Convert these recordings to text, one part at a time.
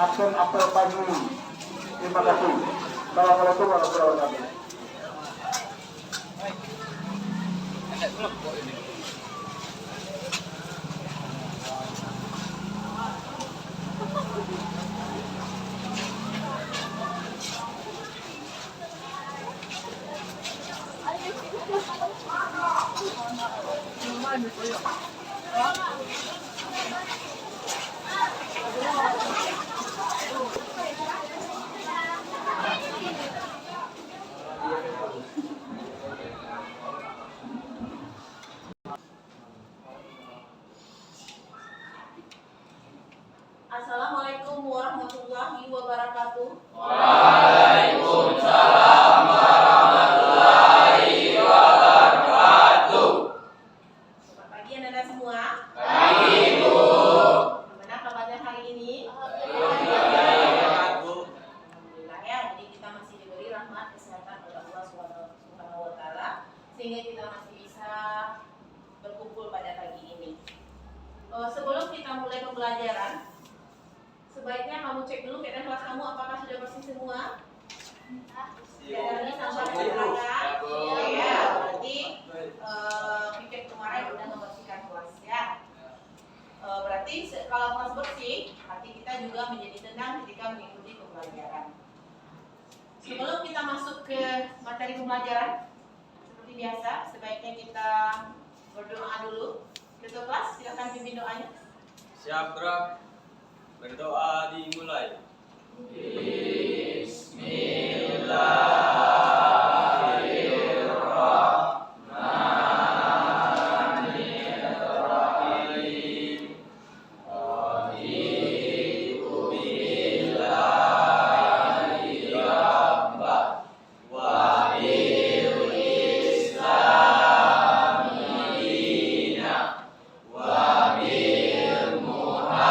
absen apel pagi. Terima kasih. Assalamualaikum warahmatullahi wabarakatuh. Assalamualaikum warahmatullahi wabarakatuh. Waalaikumsalam warahmatullahi wabarakatuh. Selamat pagi anak-anak semua. Pagi, Bu. Bagaimana kabarnya hari ini? Alhamdulillah, Bu. Alhamdulillah ya. Jadi kita masih diberi rahmat kesehatan oleh Allah Subhanahu wa taala sehingga kita masih bisa berkumpul pada pagi ini. Sebelum kita mulai pembelajaran, sebaiknya kamu cek dulu keadaan kelas kamu apakah sudah bersih semua? Keadaannya sampai terangkan? Ya, berarti pikir kemarin udah membersihkan kelas ya. Berarti kalau kelas bersih, hati kita juga menjadi tenang ketika mengikuti pembelajaran. Sebelum kita masuk ke materi pembelajaran, seperti biasa, sebaiknya kita berdoa dulu. Ketua kelas, silakan pimpin doanya. Siap, Bro. Berdoa dimulai. Bismillahirrahmanirrahim. Raditu billahi rabban wa bil Islami dinan wa bil Muhammadin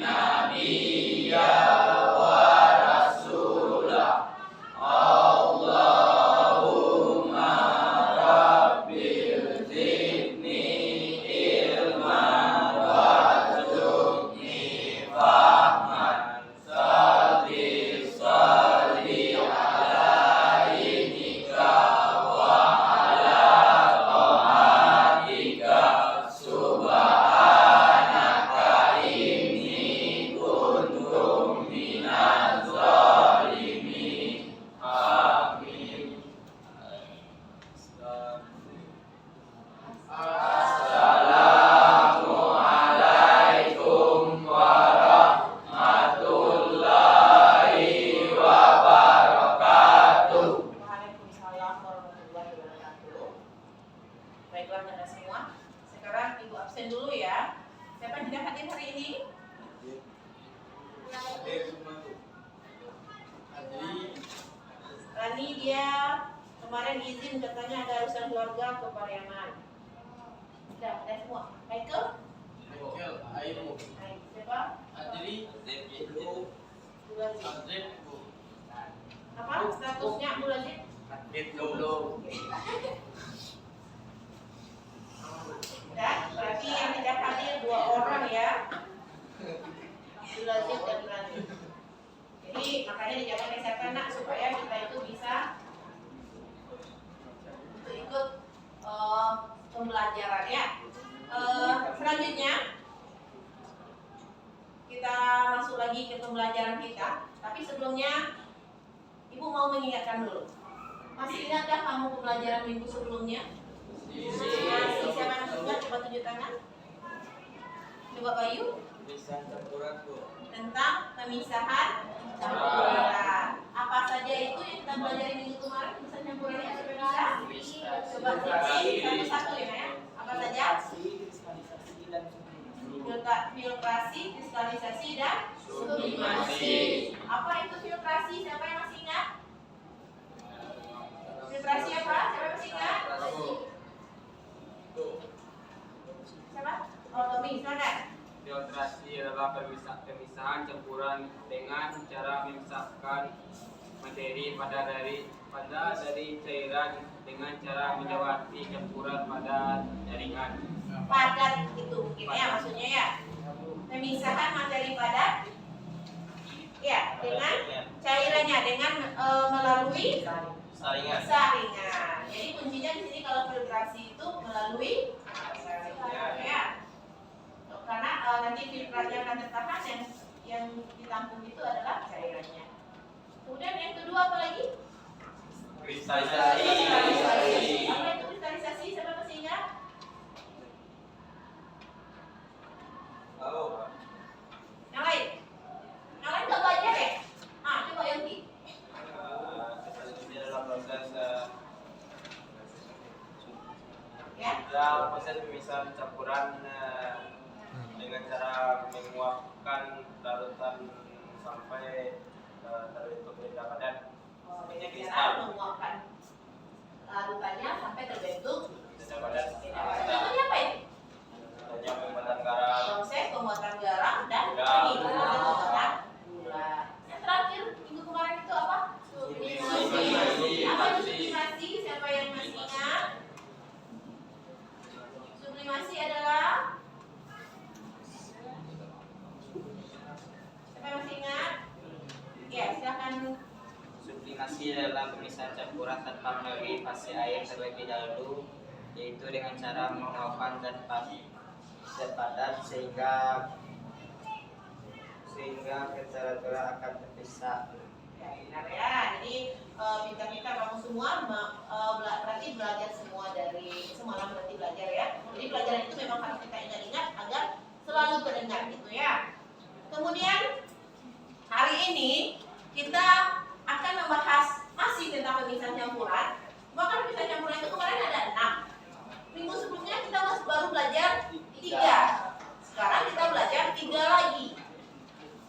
nabiyya wa rasulah. Allahumma rabbil zidni ilman warzuqni fahman. Salli salli ala inika wa ala taatika subhanaka inni kuntu minaz zalimin. Amin. Assalamualaikum warahmatullahi wabarakatuh. Waalaikumsalam warahmatullahi wabarakatuh. Baiklah anak semua, sekarang ibu absen dulu ya. Siapa yang tidak hadir hari ini? Rani dia kemarin izin katanya ada urusan keluarga ke Pariaman. Sudah semua. Michael? Baik, siapa? Abdul Aziz. Apa statusnya Abdul Aziz? Dan berarti yang tidak hadir 2 orang ya. Abdul Aziz dan Rani. Jadi makanya dijaga kesehatan nak supaya kita itu bisa untuk ikut pembelajaran ya. Selanjutnya kita masuk lagi ke pembelajaran kita. Tapi sebelumnya ibu mau mengingatkan dulu. Masih ingatkah kamu pembelajaran minggu sebelumnya? Masih. Siapa yang ingat? Coba tunjuk tangan. Coba Bayu. Tentang pemisahan campuran. Apa saja itu yang kita pelajari minggu kemarin? Pemisahan campurannya bisa? Coba satu-satu ya. Apa saja? Filtrasi, kristalisasi, dan sublimasi. Apa itu filtrasi? Siapa yang masih ingat? Filtrasi apa? Siapa yang masih ingat? Siapa? Oh, Tommy, silakan. Filtrasi adalah pemisahan campuran dengan cara memisahkan materi pada dari cairan dengan cara melewati campuran pada jaringan. Padat itu mungkin ya maksudnya ya. Pemisahan materi saringan. saringan. Jadi kuncinya di sini kalau filtrasi itu melalui saringan ya. Karena nanti filtrasi yang akan tertahan yang ditampung itu adalah cairannya. Kemudian yang kedua apa lagi? Kristalisasi. Apa itu kristalisasi? Siapa masih ingat? Tahu. Yang lain? Yang lain nggak belajar ya? Coba Yongki. Kristalisasi adalah proses Ya. dalam proses pemisahan campuran dengan cara menguapkan larutan sampai terbentuk benda padat. Dengan cara menguapkan larutannya sampai terbentuk Benda padat. contohnya apa ini? Contohnya pembuatan garam. Proses pembuatan garam dan Gula. pembuatan gula. Yang terakhir minggu kemarin itu apa? Sublimasi. Apa itu sublimasi? Siapa yang masih ingat? Sublimasi adalah siapa yang masih ingat? Ya, silakan. Sublimasi adalah pemisahan campuran tanpa melalui fase air terlebih dahulu, yaitu dengan cara menguapkan zat padat sehingga kecelera akan terpisah. Ya, benar ya. Jadi pintar-pintar kamu semua berarti belajar semua dari semalam berarti belajar ya. Jadi pelajaran itu memang harus kita ingat-ingat agar selalu teringat gitu ya. Kemudian hari ini kita akan membahas masih tentang pemisahan campuran. Bahkan pemisahan campuran itu kemarin ada 6. Minggu sebelumnya kita baru belajar 3. Sekarang kita belajar 3 lagi.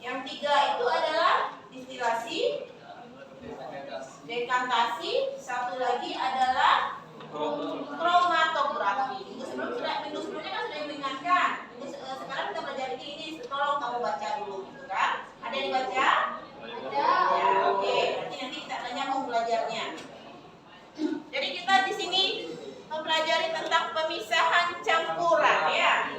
Yang 3 itu adalah distilasi, dekantasi, satu lagi adalah kromatografi. Minggu sebelumnya kan sudah mengingatkan. Sekarang kita belajar ini tolong kamu baca dulu gitu kan. Ada yang dibaca? Ada. Ya, oke. Berarti nanti kita akan nyambung belajarnya. Jadi kita di sini mempelajari tentang pemisahan campuran ya.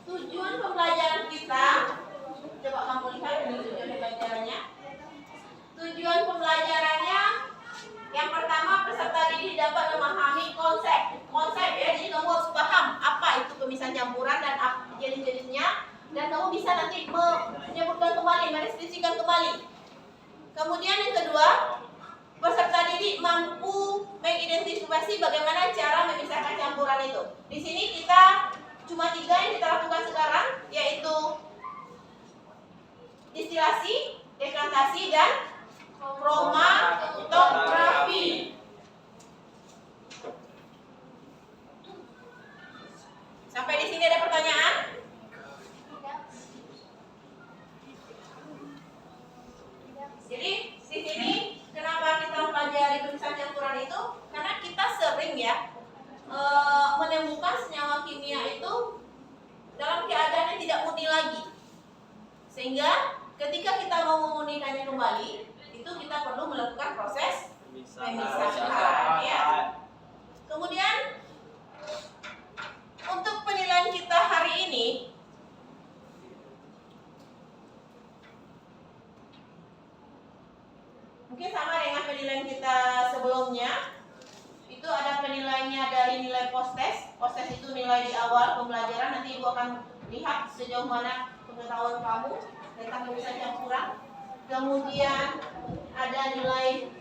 Tujuan pembelajaran kita, coba kamu lihat ini tujuan pembelajarannya. Tujuan pembelajarannya yang pertama peserta didik dapat memahami konsep ya. Jadi kamu harus paham apa itu pemisahan campuran dan jenis-jenisnya, dan kamu bisa nanti menyebutkan kembali, mendeskripsikan kembali. Kemudian yang kedua, peserta didik mampu mengidentifikasi bagaimana cara memisahkan campuran itu. Di sini kita cuma 3 yang kita lakukan sekarang, yaitu distilasi, dekantasi, dan kromatografi. Sampai di sini ada pertanyaan? Jadi di sini kenapa kita mempelajari pemisahan campuran itu? Karena kita sering ya menemukan senyawa kimia itu dalam keadaan yang tidak murni lagi, sehingga ketika kita mau memurnikannya kembali itu kita perlu melakukan proses pemisahan ya. Kemudian untuk penilaian kita hari ini, mungkin sama dengan penilaian kita sebelumnya. Itu ada penilaiannya dari nilai post-test. Post-test itu nilai di awal pembelajaran. Nanti Ibu akan lihat sejauh mana pengetahuan kamu tentang pemisahan campuran. Kemudian ada nilai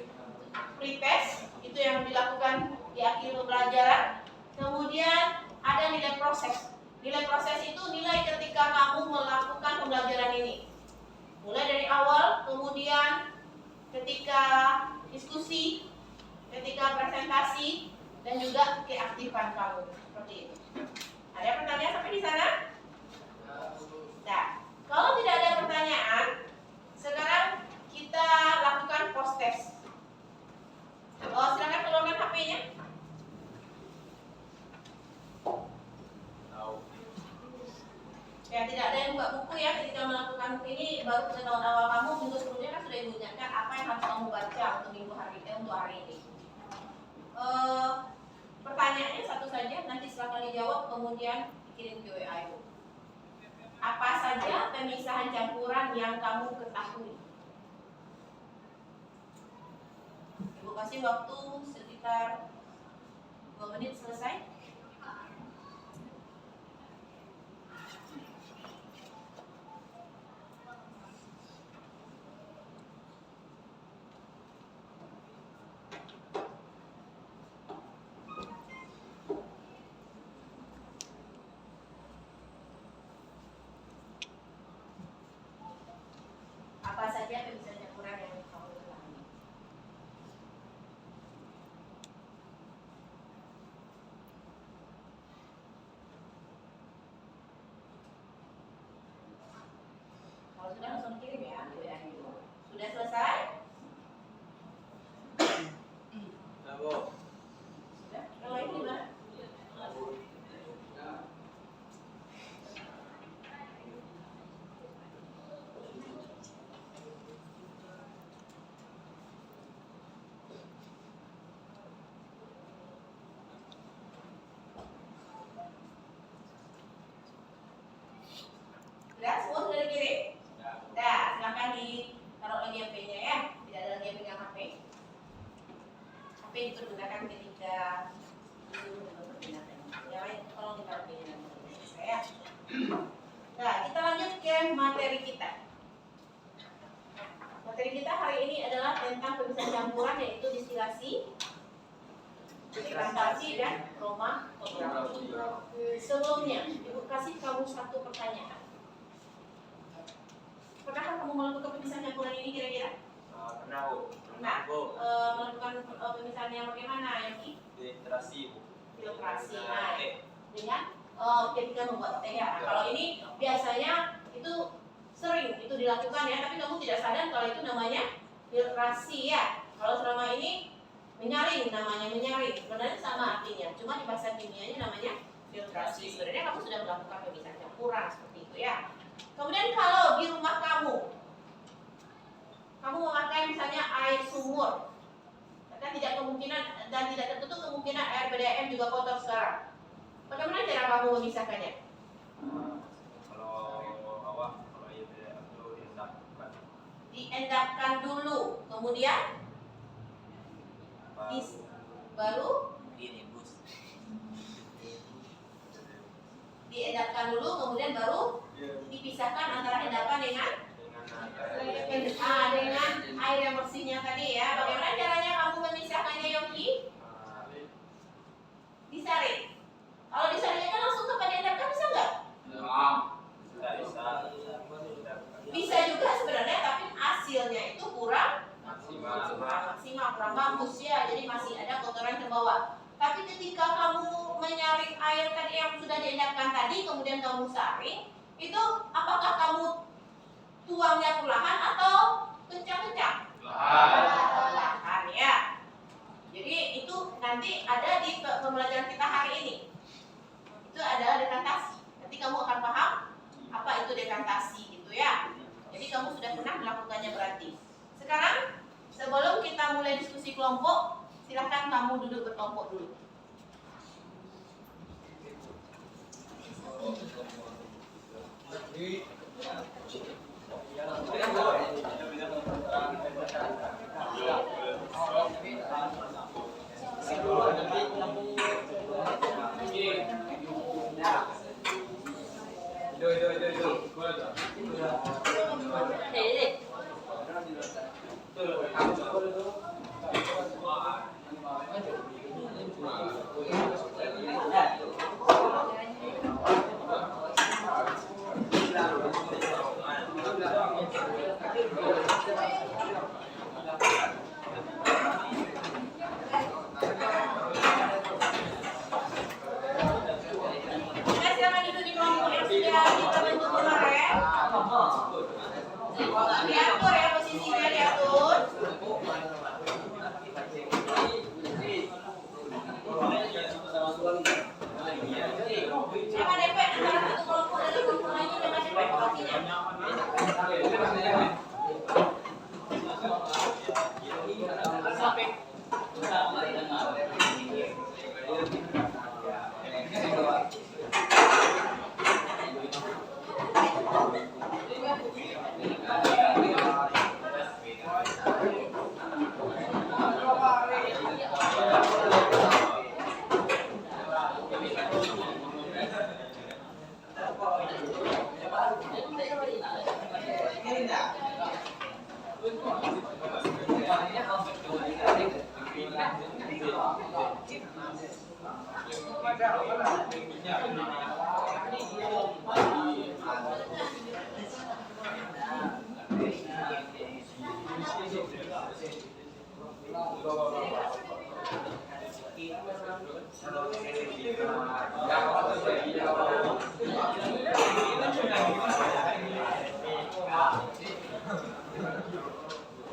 pretest, itu yang dilakukan di akhir pembelajaran. Kemudian ada nilai proses. Nilai proses itu nilai ketika kamu melakukan pembelajaran ini. Mulai dari awal, kemudian ketika diskusi, ketika presentasi, dan juga keaktifan kamu. Seperti itu. Ada pertanyaan sampai di sana? Nah, kalau tidak ada pertanyaan, sekarang kita lakukan post test. Silakan keluarkan HP-nya. Ya, tidak ada yang buka buku ya ketika melakukan ini. Baru pengetahuan awal kamu. Minggu sebelumnya kan sudah diingatkan apa yang harus kamu baca untuk untuk hari ini. Pertanyaannya satu saja, nanti silakan dijawab, kemudian kirim ke WA Ibu. Apa saja pemisahan campuran yang kamu ketahui? kasih waktu sekitar 2 menit selesai. Apa saja pemisahan campuran yang kamu ketahui? Kalau sudah langsung kirim ya, sudah selesai? Sudah? Yang lain gimana? Sudah? Semua sudah dikirim? Sudah, silakan ditaruh lagi HP-nya ya. Tidak ada lagi yang pegang HP. HP dipergunakan ketika disuruh mempergunakan. Yang lain tolong ditaruh di dalam saya. Nah, kita lanjut ke materi kita. Materi kita hari ini adalah tentang pemisahan campuran, yaitu distilasi, dekantasi, dan kromatografi. Sebelumnya, Ibu kasih kamu satu pertanyaan. Pernahkah kamu melakukan pemisahan campuran ini kira-kira? Pernah, Bu. Nah, Bu. melakukan pemisahan yang bagaimana, Yogi? Filtrasi, Bu. Filtrasi. Nah, dengan ketika membuat teh ya. Kalau ini biasanya itu sering itu dilakukan ya, tapi kamu tidak sadar kalau itu namanya filtrasi ya. Kalau selama ini menyaring, namanya menyaring. Sebenarnya sama artinya, cuma di bahasa kimianya namanya filtrasi. Sebenarnya kamu sudah melakukan pemisahan campuran seperti itu ya. Kemudian kalau di rumah kamu memakai misalnya air sumur, kan tidak kemungkinan dan tidak tertutup kemungkinan air PDAM juga kotor sekarang. Bagaimana cara kamu memisahkannya? Kalau air PDAM itu diendapkan. Diendapkan dulu, kemudian baru diendapkan dulu, kemudian baru dipisahkan antara endapan dengan air yang bersihnya tadi ya. Bagaimana caranya kamu memisahkannya, Yogi? Disaring. Kalau disaringnya kan langsung tempat diendapkan bisa nggak? Bisa juga sebenarnya, tapi hasilnya itu kurang maksimal, kurang bagus ya. Jadi masih ada kotoran terbawa. Tapi ketika kamu menyaring air tadi yang sudah diendapkan tadi, kemudian kamu saring, itu apakah kamu tuangnya perlahan atau kencang-kencang? Perlahan ya. Jadi itu nanti ada di pembelajaran kita hari ini. Itu adalah dekantasi. Nanti kamu akan paham apa itu dekantasi gitu ya. Jadi kamu sudah pernah melakukannya berarti. Sekarang sebelum kita mulai diskusi kelompok, silahkan kamu duduk berkelompok dulu. Diatur ya posisinya, diatur. Jangan depek antara satu kelompok dan kelompok lainnya, jangan depek posisinya.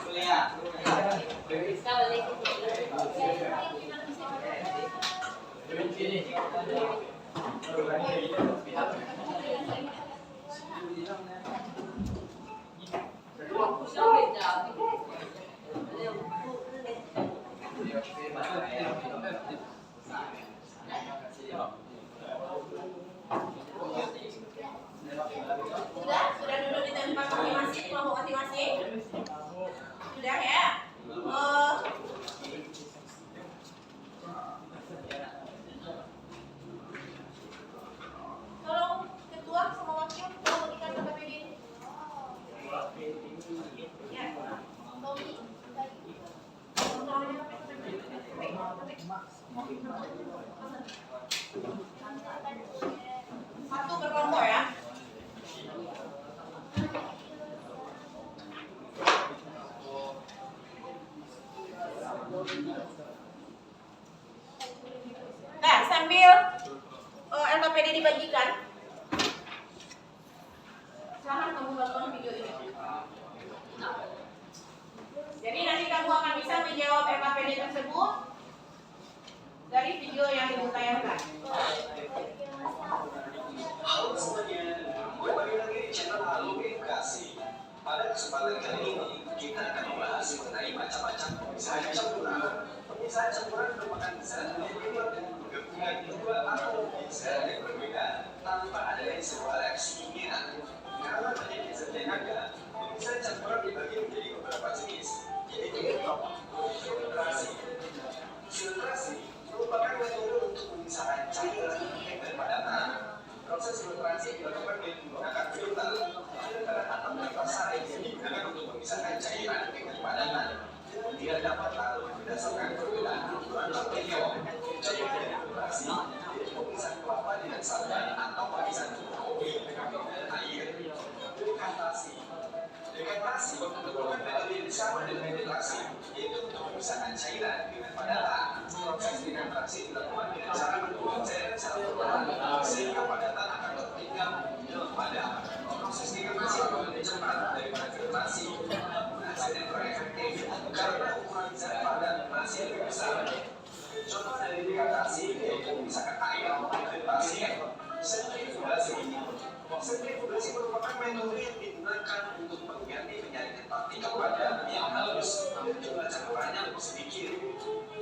Kuliah. Sudah duduk di tempat masing-masing, kelompok masing-masing. Sudah ya. Tolong ketua sama wakil tolong berikan KPD ini. Ya. Satu berkelompok ya. Nah, sambil LKPD dibagikan, silahkan kamu tonton video ini. Jadi nanti kamu akan bisa menjawab LKPD tersebut dari video yang ibu tayangkan. Halo semuanya, kembali lagi di channel Halo Edukasi. Pada kesempatan kali ini, kita akan membahas mengenai macam-macam pemisahan campuran. Pemisahan campuran merupakan zat yang menggabungkan dua atau zat yang berbeda tanpa adanya sebuah reaksi kimia. Karena banyaknya zat yang ada, pemisahan campuran dibagi menjadi beberapa jenis, yaitu filtrasi. Filtrasi merupakan metode untuk pemisahan cairan yang berpadatan. Proses filtrasi dilakukan dengan menggunakan filter atau kipas air yang digunakan untuk memisahkan cairan dengan padatan. Tidak dapat larut berdasarkan perbedaan ukuran material. Contohnya filtrasi, pemisahan kelapa dengan santan atau pemisahan kopi dengan air. Dekantasi. Dekantasi merupakan metode yang sama dengan filtrasi, yaitu untuk memisahkan cairan dengan padatan. Proses dekantasi dilakukan dengan cara membuang cairan secara perlahan sehingga padatan akan tertinggal dalam padam. Proses dekantasi lebih cepat daripada filtrasi, namun hasilnya kurang efektif karena ukuran zat padat masih lebih besar. Contoh dari dekantasi yaitu memisahkan air, filtrasi, sentrifugasi. Sentrifugasi merupakan metode yang digunakan untuk mengganti penyaringan partikel padat yang halus dan jumlah campurannya lebih sedikit.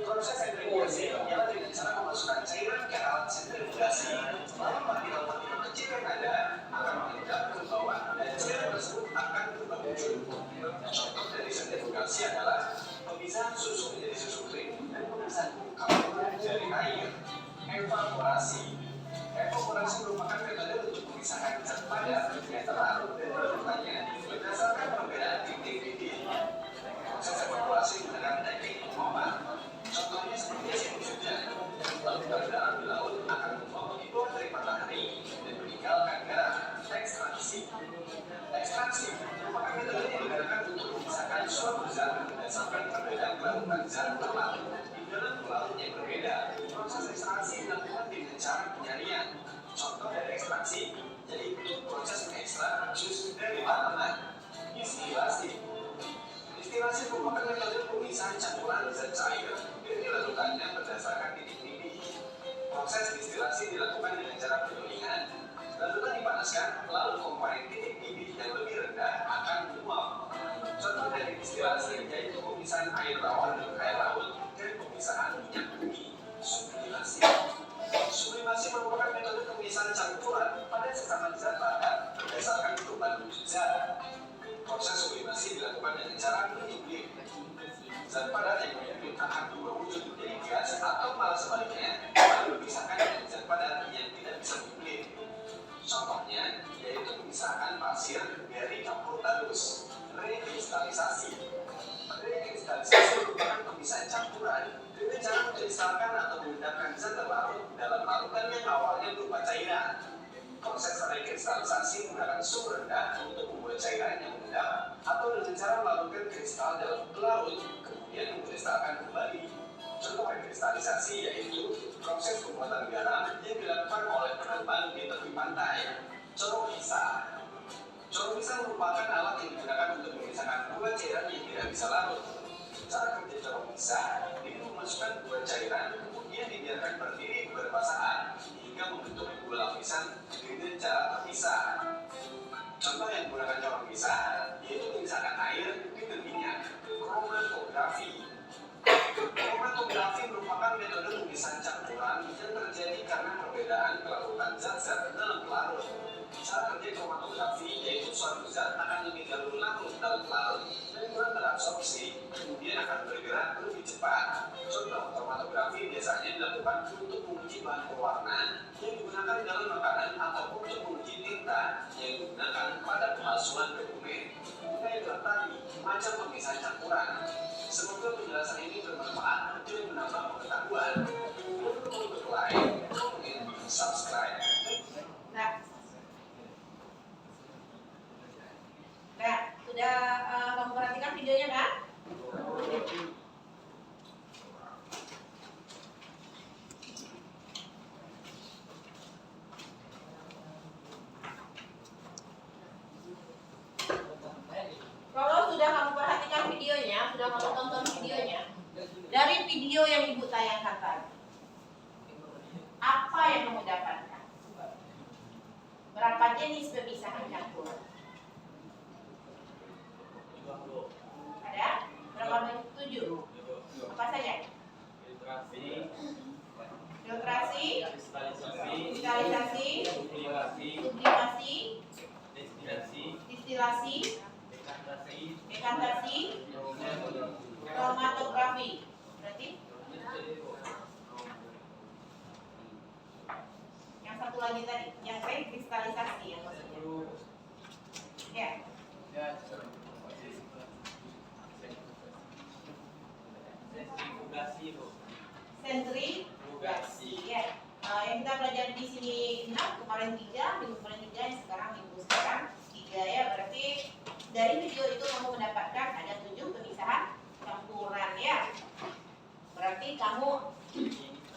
Proses sentrifugasi berjalan dengan cara memasukkan cairan ke alat sentrifugasi, lalu partikel-partikel kecil yang ada akan mengendap ke bawah dan cairan tersebut akan berubah wujud. Contoh dari sentrifugasi adalah pemisahan susu menjadi susu krim dan pemisahan karbohidrat dari air. Evaporasi. Evaporasi merupakan metode untuk memisahkan zat padat yang terlarut dan bertanya berdasarkan perbedaan titik-titik. Proses evaporasi menggunakan teknik pengobat. Contohnya seperti asin hujan. Lalu dalam di laut akan membawa keluar dari matahari dan meninggalkan garam. Ekstraksi. Ekstraksi merupakan metode yang digunakan untuk memisahkan suatu zat berdasarkan perbedaan kelarutan zat terlarut di dalam pelaut yang berbeda. Proses ekstraksi dilakukan dengan cara penyaringan. Contoh dari ekstraksi yaitu proses mengekstrak jus dari tanaman. Distilasi. Distilasi merupakan metode pemisahan campuran zat cair yang dilakukannya berdasarkan titik-titik. Proses distilasi dilakukan dengan cara penyulingan. Lalutan dipanaskan, lalu komponen titik-titik yang lebih rendah akan menguap. Contoh dari distilasi yaitu pemisahan air tawar dengan air laut dan pemisahan minyak bumi. Sublimasi. Sublimasi merupakan metode pemisahan campuran pada sesama zat padat berdasarkan perubahan wujud zat. Proses sublimasi dilakukan dengan cara menyublim. Zat padat yang menyebut akan berwujud menjadi gas atau malah sebaliknya lalu dipisahkan dengan zat padat yang tidak bisa berkulit. Contohnya yaitu memisahkan pasir dari campur tandus. Rekristalisasi. Rekristalisasi merupakan pemisahan campuran dengan cara mengkristalkan atau memindahkan zat terlarut dalam larutan yang awalnya berupa cairan. Proses rekristalisasi menggunakan suhu rendah untuk membuat cairan yang mengendap atau dengan cara melarutkan kristal dalam pelarut kemudian mengkristalkan kembali. Contoh rekristalisasi yaitu proses pembuatan garam yang dilakukan oleh penambang di tepi pantai. Corong pisah. Corong pisah merupakan alat yang digunakan untuk memisahkan dua cairan yang tidak bisa larut. Cara kerja corong pisah dengan memasukkan dua cairan kemudian dibiarkan berdiri beberapa saat hingga membentuk dua lapisan dengan cara terpisah. Contoh yang menggunakan corong pisah yaitu memisahkan air dengan minyak. Kromatografi. Kromatografi merupakan metode pemisahan campuran yang terjadi karena perbedaan kelarutan zat-zat dalam pelarut. Cara kerja kromatografi yaitu suatu zat akan lebih dahulu larut dalam pelarut dan mulai terabsorpsi, kemudian akan bergerak lebih cepat. Contoh kromatografi biasanya dilakukan untuk menguji bahan pewarna yang digunakan dalam makanan atau untuk menguji tinta yang digunakan pada pemalsuan dokumen. Kita tadi macam pemisahan campuran. Semoga penjelasan ini bermanfaat dan menambah pengetahuan. Untuk like, komen, subscribe. Nah, sudah kamu perhatikan videonya kan? Kalau sudah kamu perhatikan videonya, sudah kamu tonton videonya, dari video yang Ibu tayangkan tadi, apa yang kamu dapatkan? Berapa jenis pemisahan campuran? Ada? Berapa banyak? 7. Apa saja? Filtrasi, kristalisasi, sublimasi, distilasi, dekantasi, kromatografi. Berarti yang satu lagi tadi, yang rekristalisasi yang maksudnya. Ya. Sentrifugasi. Ya. Yang kita belajar di sini 6, kemarin 3, minggu kemarin 3, yang sekarang minggu sekarang 3 ya. Berarti dari video itu kamu mendapatkan ada 7 pemisahan campuran ya. Berarti kamu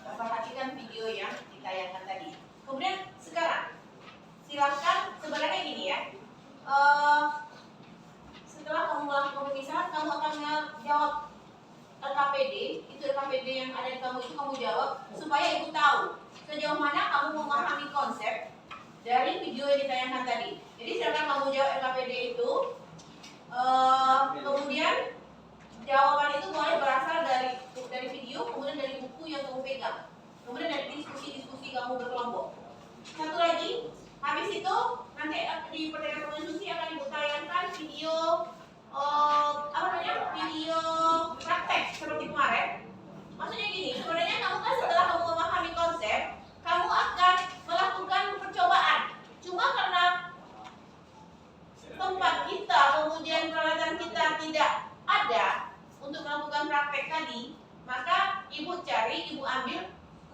perhatikan video yang ditayangkan tadi. Kemudian sekarang silakan sebenarnya gini ya. Setelah kamu melakukan pemisahan, kamu akan jawab LKPD, itu LKPD yang ada di kamu itu kamu jawab supaya Ibu tahu sejauh mana kamu memahami konsep dari video yang ditayangkan tadi. Jadi silakan kamu jawab LKPD itu. Kemudian jawaban itu boleh berasal dari video, kemudian dari buku yang kamu pegang, kemudian dari diskusi kamu berkelompok. Satu lagi, habis itu nanti di pertanyaan konstitusi akan Ibu tayangkan video video praktek seperti kemarin. Maksudnya gini, sebenarnya kamu kan setelah kamu memahami konsep, kamu akan melakukan percobaan. Cuma karena tempat kita, kemudian peralatan kita tidak ada untuk melakukan praktek tadi, maka Ibu ambil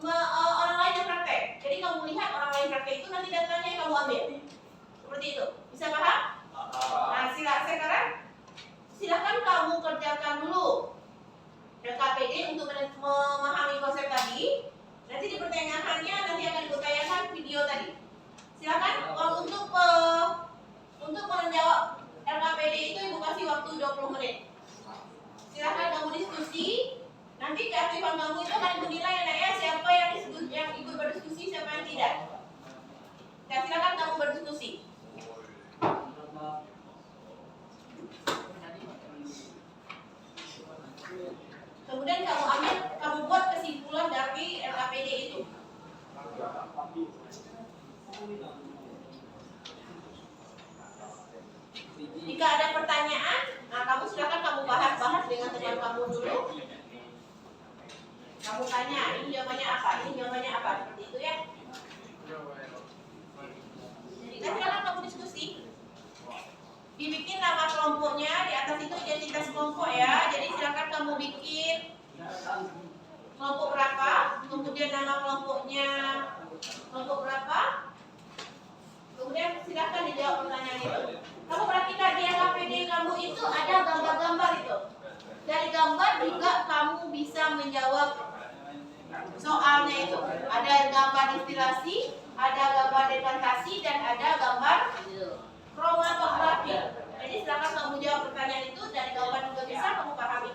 orang lain yang praktek. Jadi kamu lihat orang lain praktek itu, nanti datanya yang kamu ambil. Seperti itu. Bisa paham? Nah, sekarang silakan kamu kerjakan dulu LKPD untuk memahami konsep tadi. Nanti di pertanyaannya nanti akan ditayangkan video tadi. Silakan kalau untuk menjawab LKPD itu Ibu kasih waktu 20 menit. Silakan kamu diskusi. Nanti keaktifan kamu itu akan menilai ya siapa yang ikut berdiskusi, siapa yang tidak. Nah, silakan kamu berdiskusi. Kemudian kamu buat kesimpulan dari LKPD itu. Jika ada pertanyaan, nah kamu silakan kamu bahas dengan teman kamu kamu dulu. Kamu tanya, ini jawabannya apa? Ini jawabannya apa? Seperti itu ya. Jadi kan sekarang kamu diskusi. Dibikin nama kelompoknya, di atas itu identitas kelompok ya. Jadi silakan kamu bikin kelompok berapa, kemudian nama kelompoknya kelompok berapa. Kemudian silakan dijawab pertanyaan itu. Kamu perhatikan di KPD kamu itu ada gambar-gambar itu. Dari gambar juga kamu bisa menjawab soalnya itu. Ada gambar instilasi, ada gambar dekantasi, dan ada gambar kromatografi. Jadi silakan kamu jawab pertanyaan itu. Dari gambar juga bisa kamu pahami.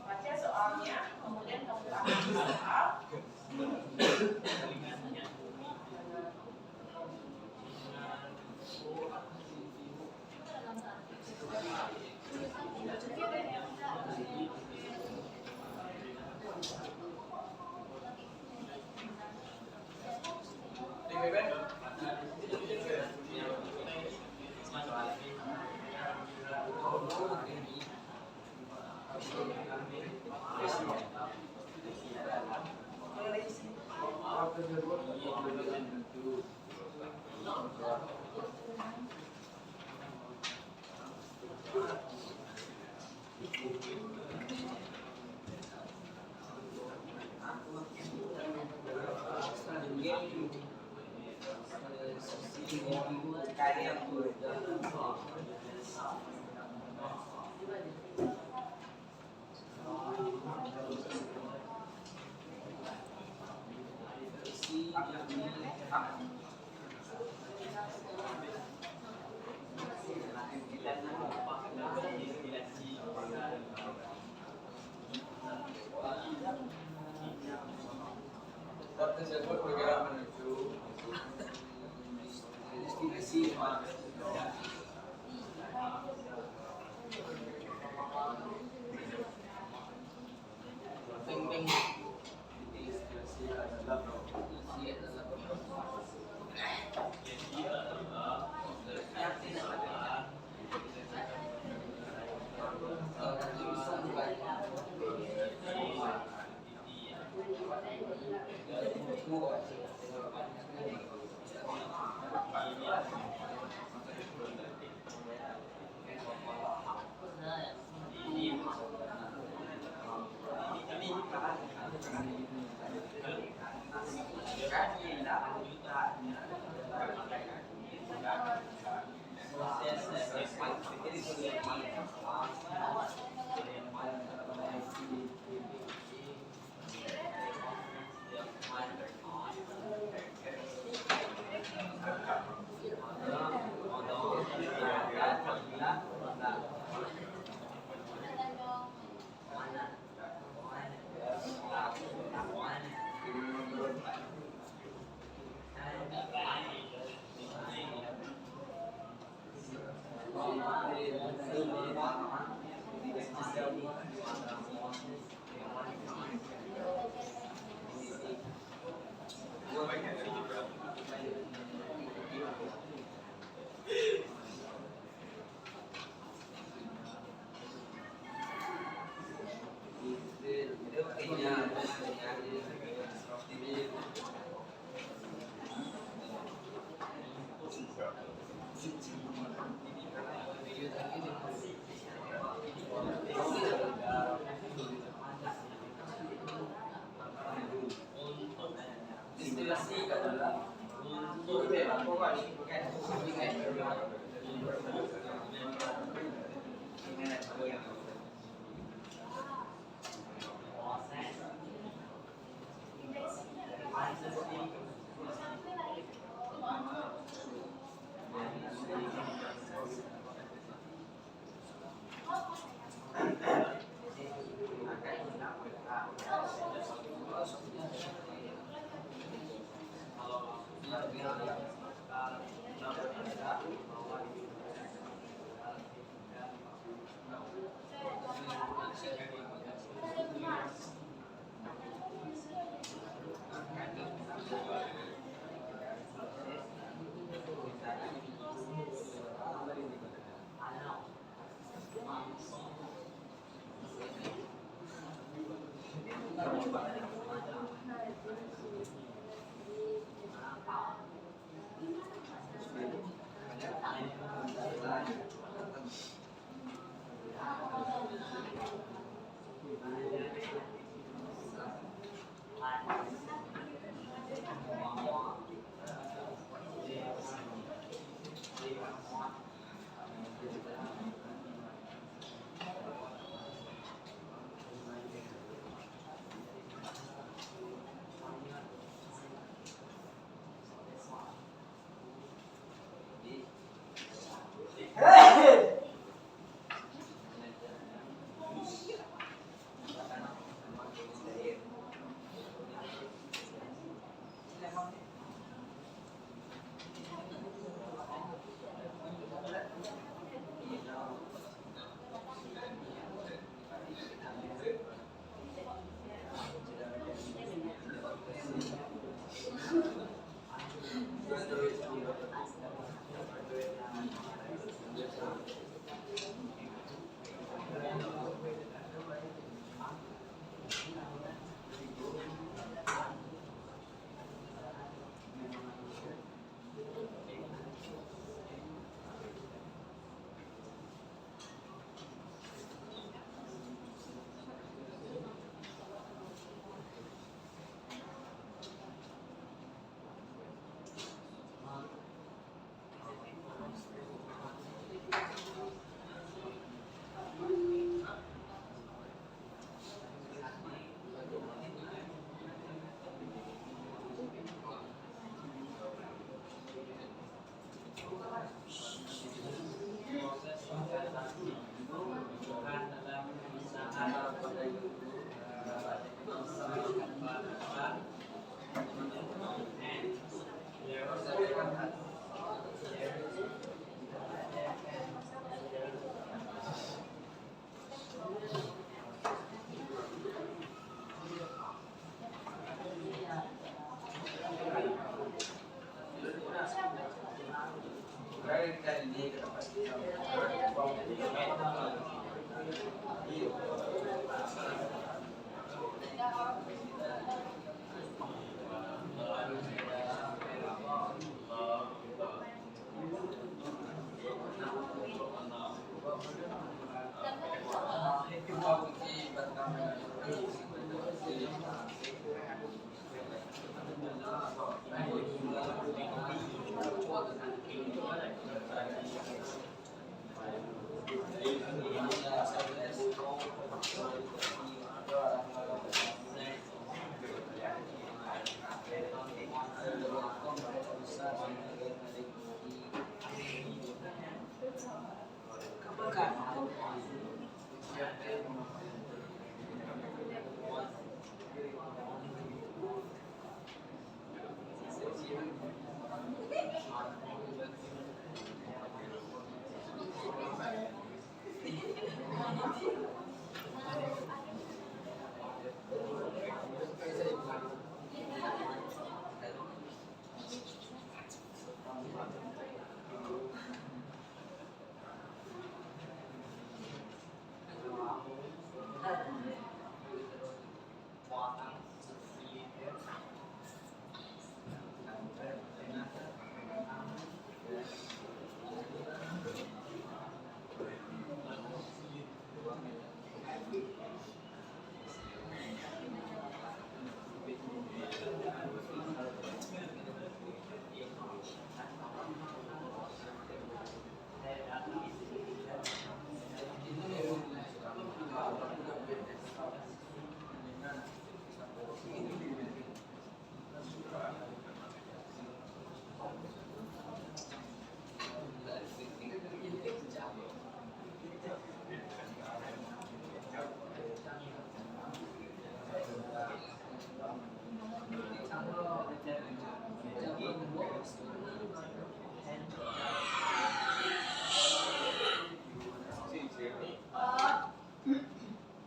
Baca soalnya, kemudian kamu pahami soal. tersebut bergerak menuju destinasi penting destinasi adalah Destilasi adalah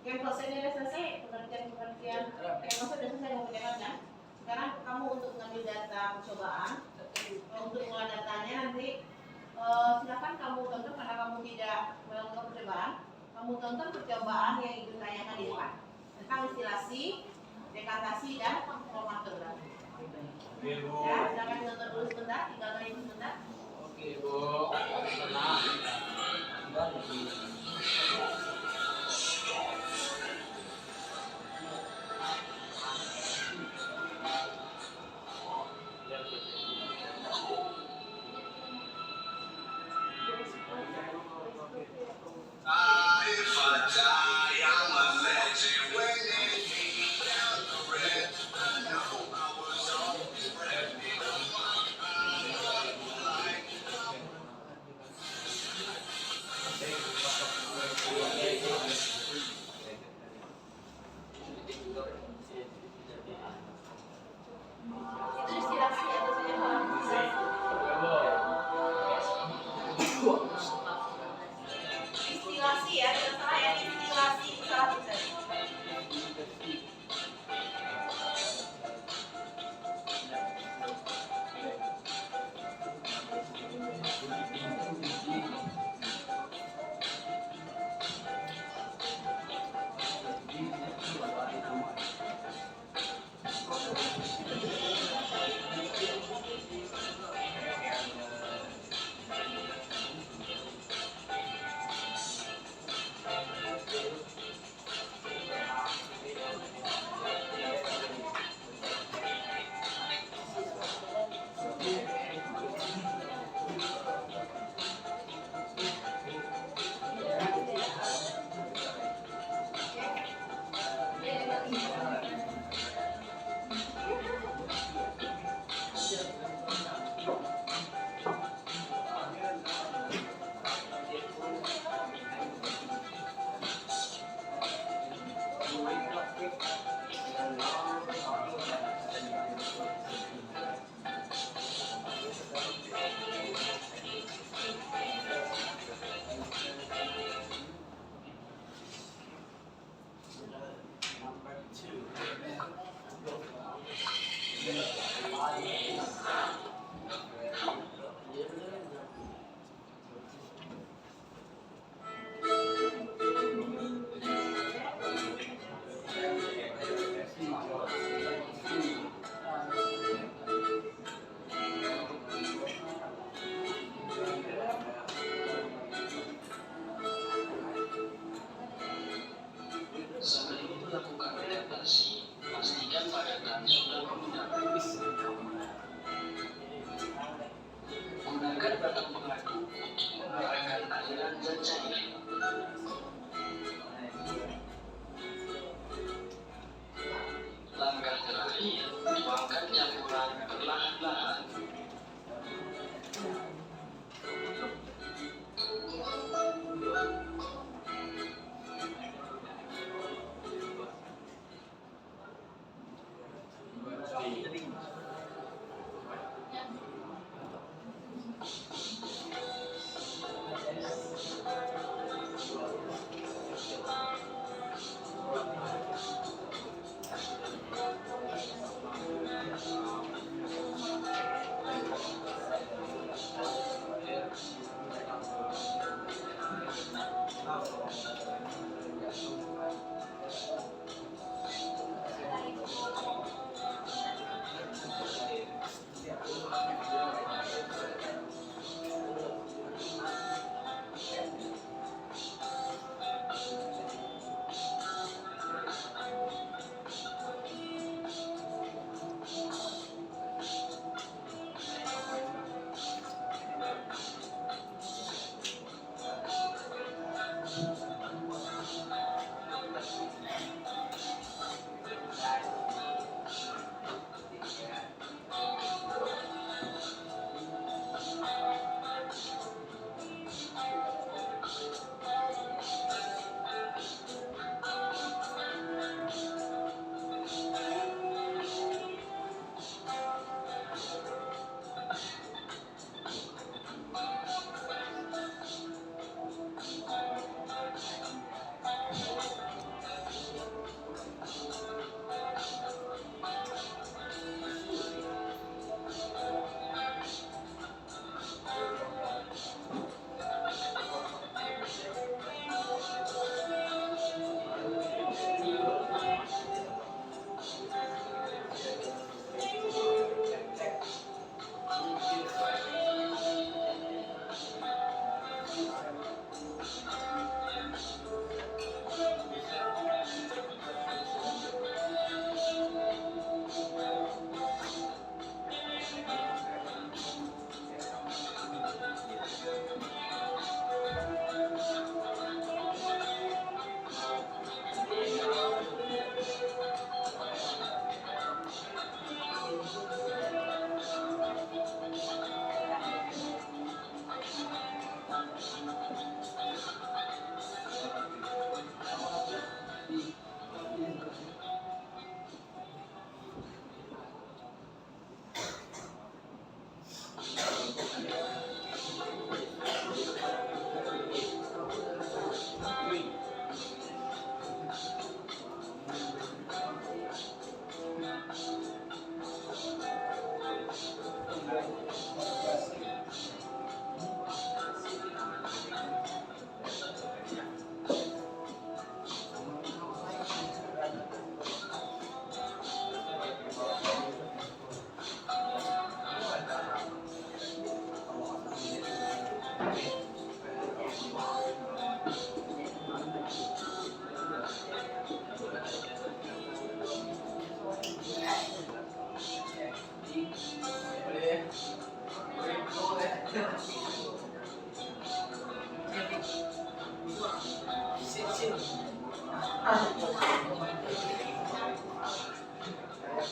Yang prosesnya udah selesai, pengertian maksudnya udah selesai mengerjakannya. Sekarang kamu untuk mengambil data percobaan, untuk mengolah datanya nanti silakan kamu tonton karena kamu tidak melakukan percobaan. Kamu tonton percobaan yang ibu tanyakan di depan tentang istilasi, dekantasi dan kromatografi. Oke, Bu. Ya, silakan ditonton dulu sebentar, tinggalkan itu sebentar. Oke, Bu. Tenang. If I die, I'm a legend. When they take me down the red, I know I was always ready. Itu istilasi ya, tentunya kalau istilasi ya, tidak salah ya, istilasi itu salah tulisan. Sebelum melakukan adaptasi, pastikan badan sudah menggunakan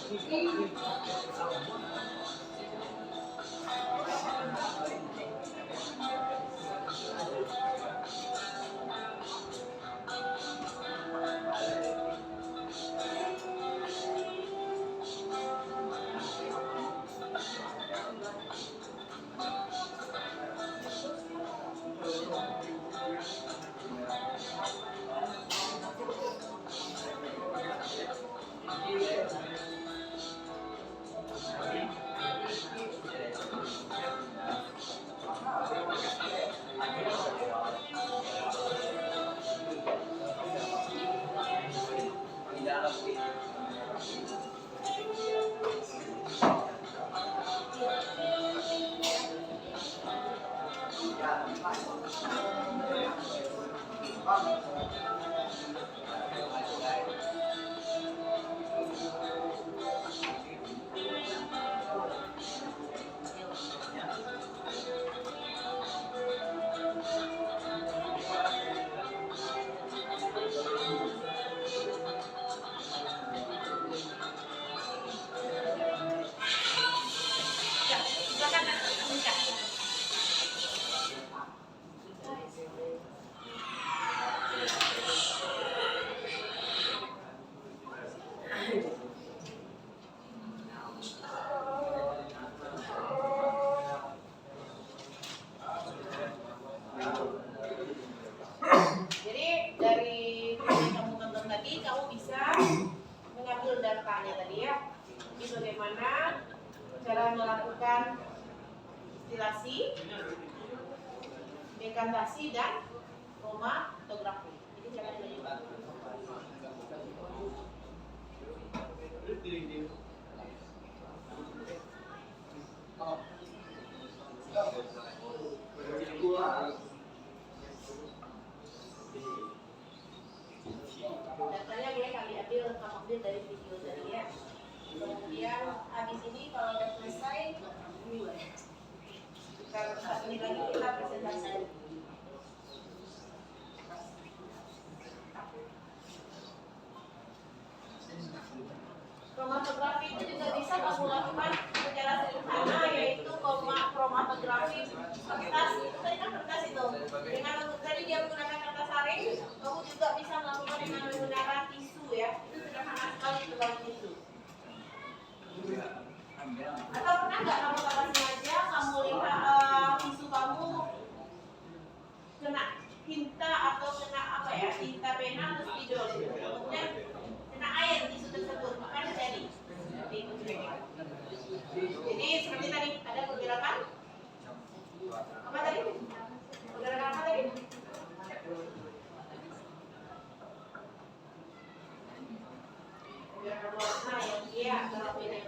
Ya, silakan menikah. Jadi dari video yang kamu tonton tadi, kamu bisa mengambil datanya tadi ya. Ini bagaimana cara melakukan distilasi, dekantasi, dan kromatografi. Jadi jangan lupa. Datanya dia kami ambil dari video tadi ya. Kemudian habis ini kalau udah selesai, saat ini lagi kita presentasi. Kromatografi itu juga bisa kamu lakukan secara sederhana, yaitu kromatografi kertas. Itu tadi kan kertas itu. Dengan tadi dia menggunakan kertas saring, kamu juga bisa melakukan dengan menggunakan tisu ya. Itu sederhana sekali dengan tisu. Atau pernah nggak kamu tanpa sengaja kamu lihat tisu kamu kena tinta atau kena apa ya, tinta pena atau spidol, kemudian kena air tisu tersebut, maka terjadi seperti itu. Jadi seperti tadi ada pergerakan apa tadi? Pergerakan apa tadi? Pergerakan warna yang dia dalam ini.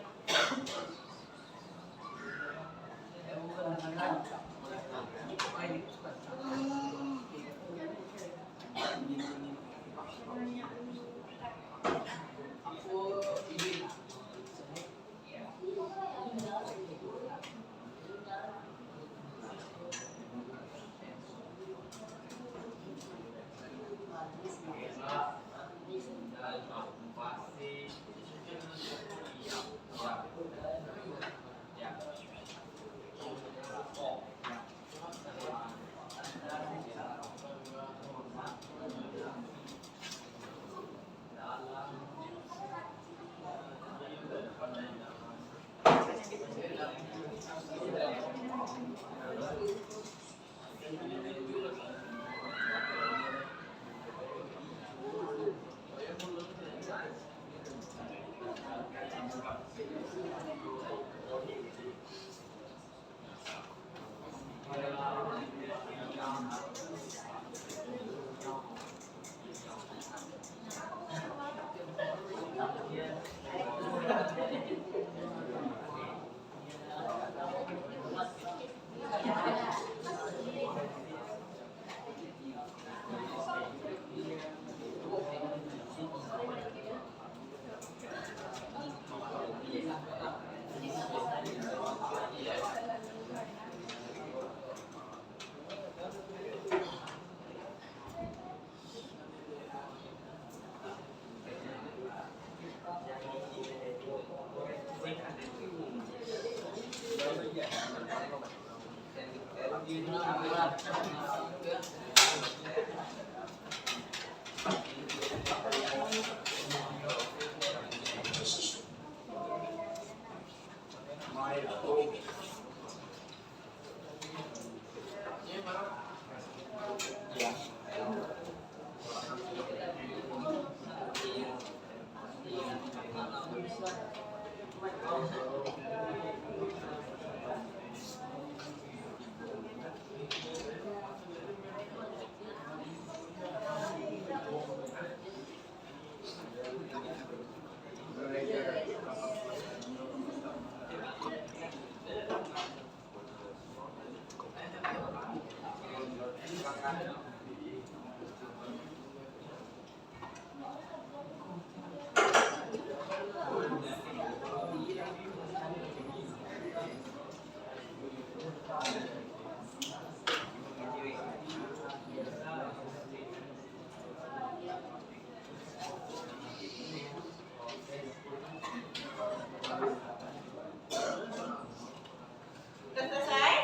Sudah selesai?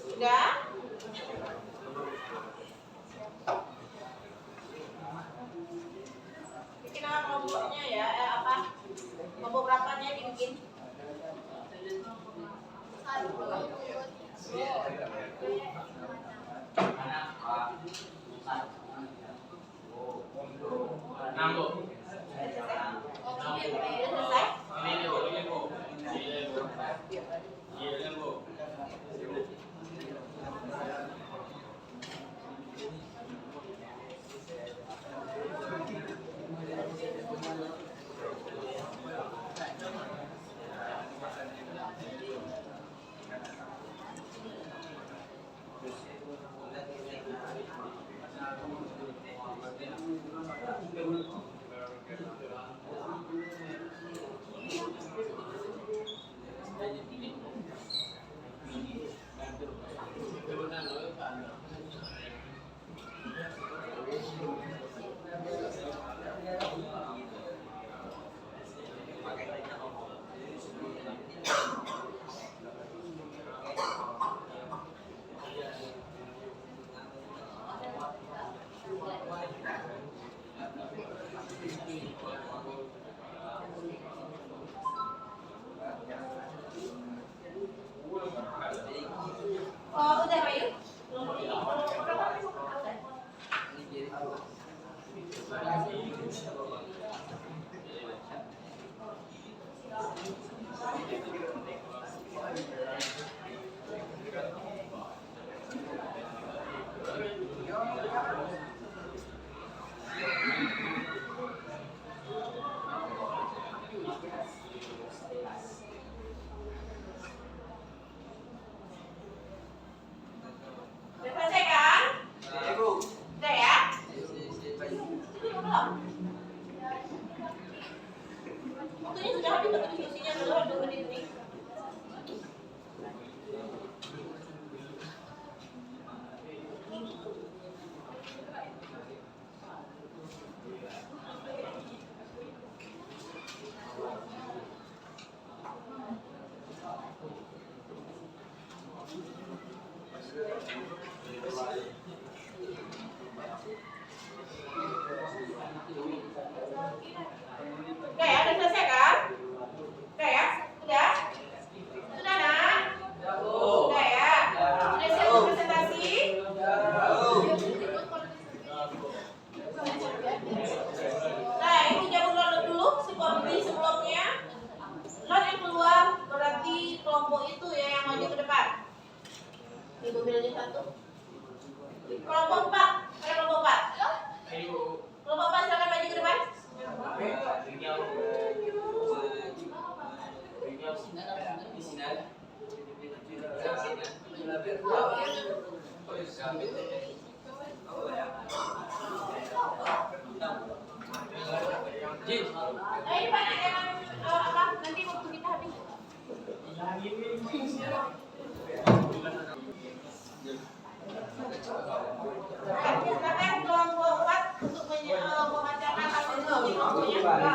Sudah? Bikin nama kelompoknya ya, kelompok berapanya dibikin? Nambah. Sudah selesai? Ini Bu. Iya, Bu. Oh, udah Bayu? Udah selesai kan? Udah ya? Waktunya sudah habis untuk diskusinya dulu 2 menit nih. Udah ya, udah selesai kan? Udah ya? Udah? Sudah nak? Udah ya? Sudah siap untuk presentasi? Nah, ibu jangan download dulu seperti sebelumnya. Load yang keluar berarti kelompok itu ya yang maju ke depan. Ibu pilih satu. Kelompok 4, ada kelompok 4. Kelompok 4 silakan maju ke depan. Nah, ini banyak yang nanti waktu kita habis. Silakan kelompok 4 untuk membacakan hasil kelompoknya.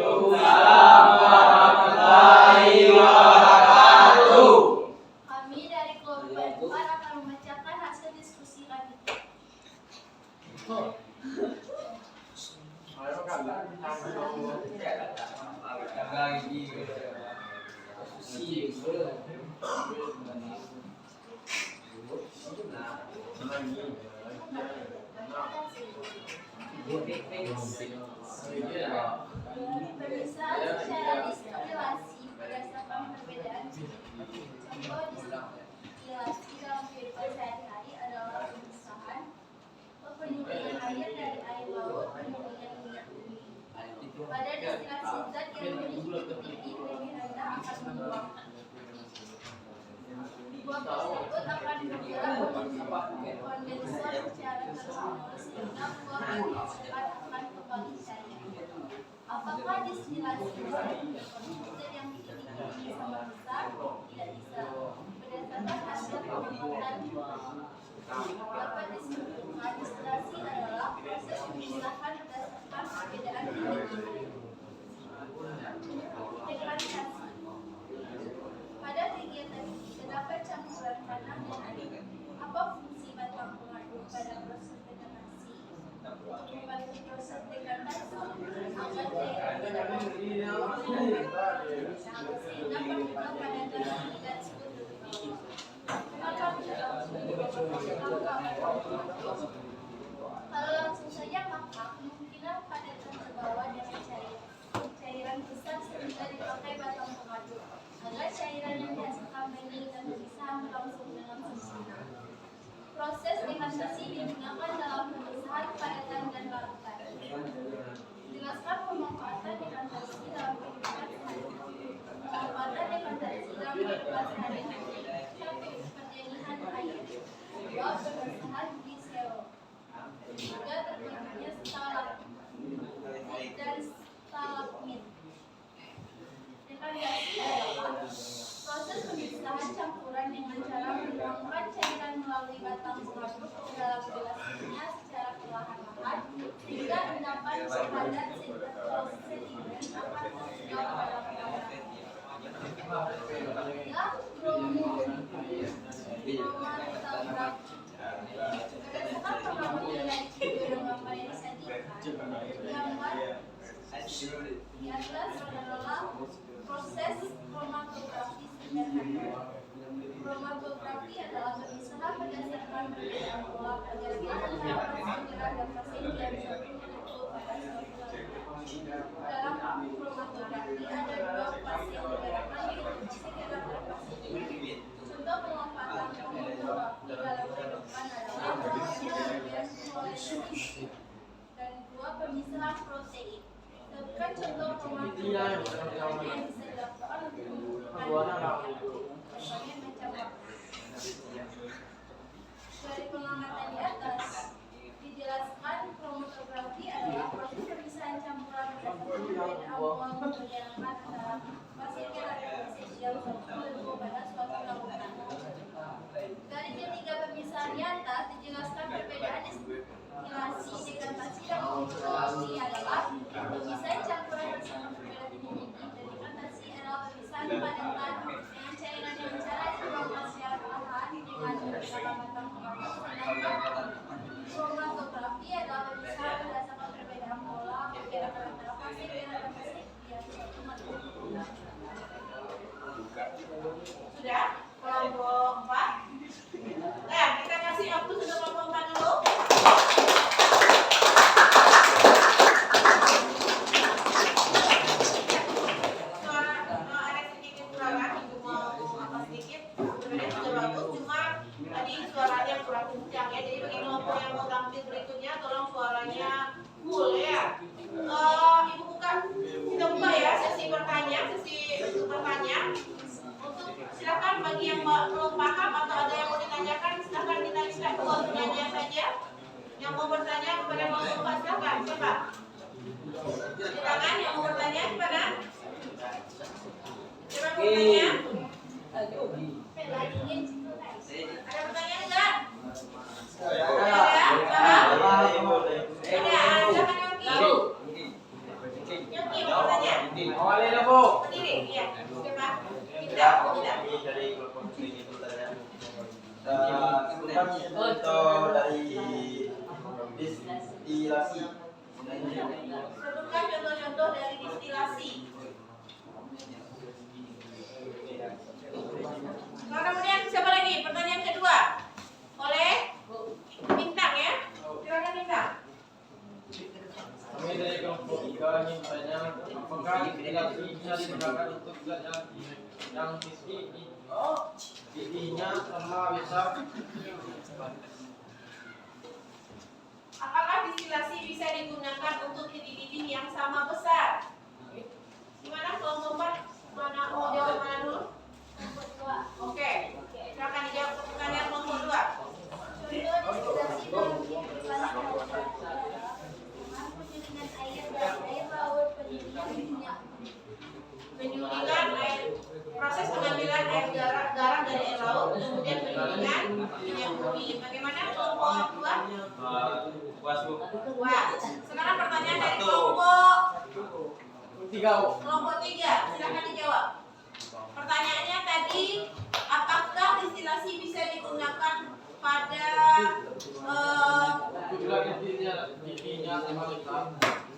Waalaikumsalam. Pemisahan secara distilasi berdasarkan perbedaan contoh distilasi dalam kehidupan sehari-hari adalah pemisahan penyembunyian air dari air laut, penyembunyian minyak bumi. Pada destilasi zat yang memiliki tinggi lebih rendah akan membuang. Buah tersebut akan bergerak menuju kondensor secara terus-menerus sehingga buah menghasilkan akan kembali cair. Apakah destilasi zat yang memiliki tinggi sama besar? Tidak bisa. Berdasarkan hasil pengamatan dapat disimpulkan destilasi adalah proses pemisahan berdasarkan perbedaan tinggi. Degradasi. Pada kegiatan ini terdapat campuran tanah dan air. Apa fungsi batang pengaduk pada proses degradasi? Untuk membantu proses degradasi agar cairan tidak sehingga partikel pada tanah tidak surut ke bawah. Maka kalau langsung saja maka kemungkinan padatan terbawa dengan cairan besar sehingga dipakai batang pengaduk agar cairan yang dihasilkan banding dan pemisahan berlangsung dengan sempurna. Proses degradasi digunakan dalam pemisahan padatan dan larutan. Jelaskan pemanfaatan degradasi dalam kehidupan sehari-hari. Pemanfaatan degradasi dalam kehidupan sehari-hari. 1. Penjenihan air. 2. Pemisahan biji sel. 3. Terbentuknya stalagmit dan stalagmit. Degradasi adalah proses pemisahan campuran dengan cara menuangkan cairan melalui batang pengaduk ke dalam gelasnya secara perlahan-lahan sehingga endapan padat sedimen akan tersedia pada pengaduk. Kromatografi. Berdasarkan pengalaman dari gambar yang disajikan, gambar di atas adalah proses kromatografi sederhana. Kromatografi adalah pemisahan berdasarkan perbedaan pola pergerakan antara pasien gerah dan pasien diam satu molekul pada suatu larutan. Dalam kromatografi ada dua pasien digerakkan yaitu segera dan pasien diam. Contoh pemanfaatan kromatografi dalam kehidupan adalah pengambilan molekul dan dua pemisahan protein. Sebutkan contoh kromatografi yang bisa dilakukan untuk menentukan berbagai macam warna. Dari pengamatan di atas, dijelaskan kromatografi adalah proses pemisahan campuran berdasarkan perbedaan pola pergerakan antara pasien gerah dan pasien diam suatu molekul pada suatu larutan. Dari ketiga pemisahan di atas, dijelaskan perbedaan destilasi, degradasi, dan konstruksi adalah pemisahan campuran bersama perbedaan tinggi. Degradasi adalah pemisahan padatan dengan cairan yang cara dituangkan secara perlahan dengan beberapa batang pengaduk. Sedangkan kromatografi adalah pemisahan berdasarkan perbedaan pola pergerakan antara pasien gerah dan pasien diam suatu molekul. Sudah? Kelompok 4. Nah, kita kasih waktu untuk kelompok 4 dulu. Ada sedikit kekurangan, ibu mau apa sedikit. Sebenarnya sudah bagus, cuma tadi suaranya kurang kencang ya. Jadi bagi kelompok yang mau tampil berikutnya, tolong suaranya full ya. Ibu buka, kita buka ya sesi bertanya, Untuk silakan bagi yang belum paham atau ada yang mau ditanyakan, silakan ditanyakan dua penanya saja. Yang mau bertanya kepada kelompok 4 silakan, siapa? Silakan yang mau bertanya kepada. Siapa mau bertanya? Ada pertanyaan enggak? Awalnya Bu. Berdiri, iya. Siapa? Kami dari kelompok ini bertanya. Untuk dari distilasi. Sebutkan contoh-contoh dari distilasi. Kemudian siapa lagi? Pertanyaan kedua oleh Bintang ya. Silakan Bintang. Kami dari kelompok 3 ingin bertanya, apakah distilasi bisa digunakan untuk zat yang titiknya sama bisa? Apakah distilasi bisa digunakan untuk titik-titik yang sama besar? Gimana kelompok 4? Mana mau jawab mana dulu? Oke. Silakan dijawab pertanyaan kelompok 2. Contoh distilasi dalam kehidupan sehari-hari adalah penyulingan air dari air laut, penyulingan minyak. Penyulingan air, proses pengambilan air garam dari air laut, kemudian penyulingan minyak bumi. Bagaimana kelompok 2? Puas Bu. Wah, sekarang pertanyaan dari kelompok 3. Silakan dijawab. Pertanyaannya tadi, apakah distilasi bisa digunakan pada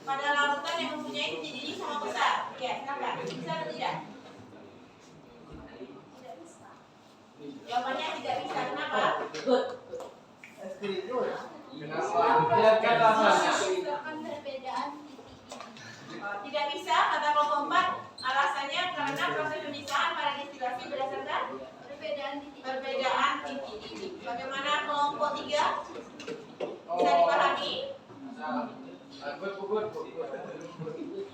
pada larutan yang mempunyai titik sama besar? Ya, silakan. Bisa atau tidak? Jawabannya tidak bisa. Kenapa? Berdasarkan perbedaan titik. Tidak bisa, kata kelompok 4. Alasannya karena proses pemisahan pada distilasi berdasarkan perbedaan titik. Bagaimana kelompok 3? Bisa dipahami?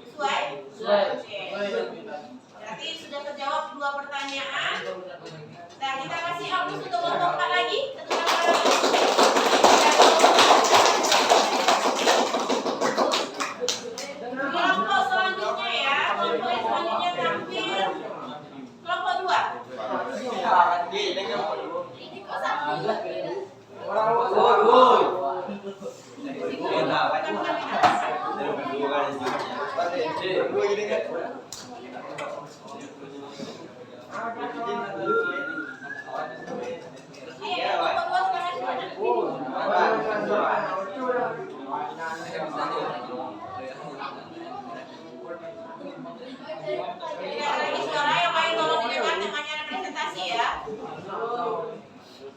Sesuai? Oke. Berarti sudah terjawab 2 pertanyaan. Nah, kita kasih aplaus untuk kelompok 4 lagi. Satu kali lagi. Kelompok selanjutnya ya. Kelompok yang selanjutnya tampil. Kelompok 2. Ini kok satu Tidak ada lagi suara yang lain, tolong didengar namanya ada presentasi ya.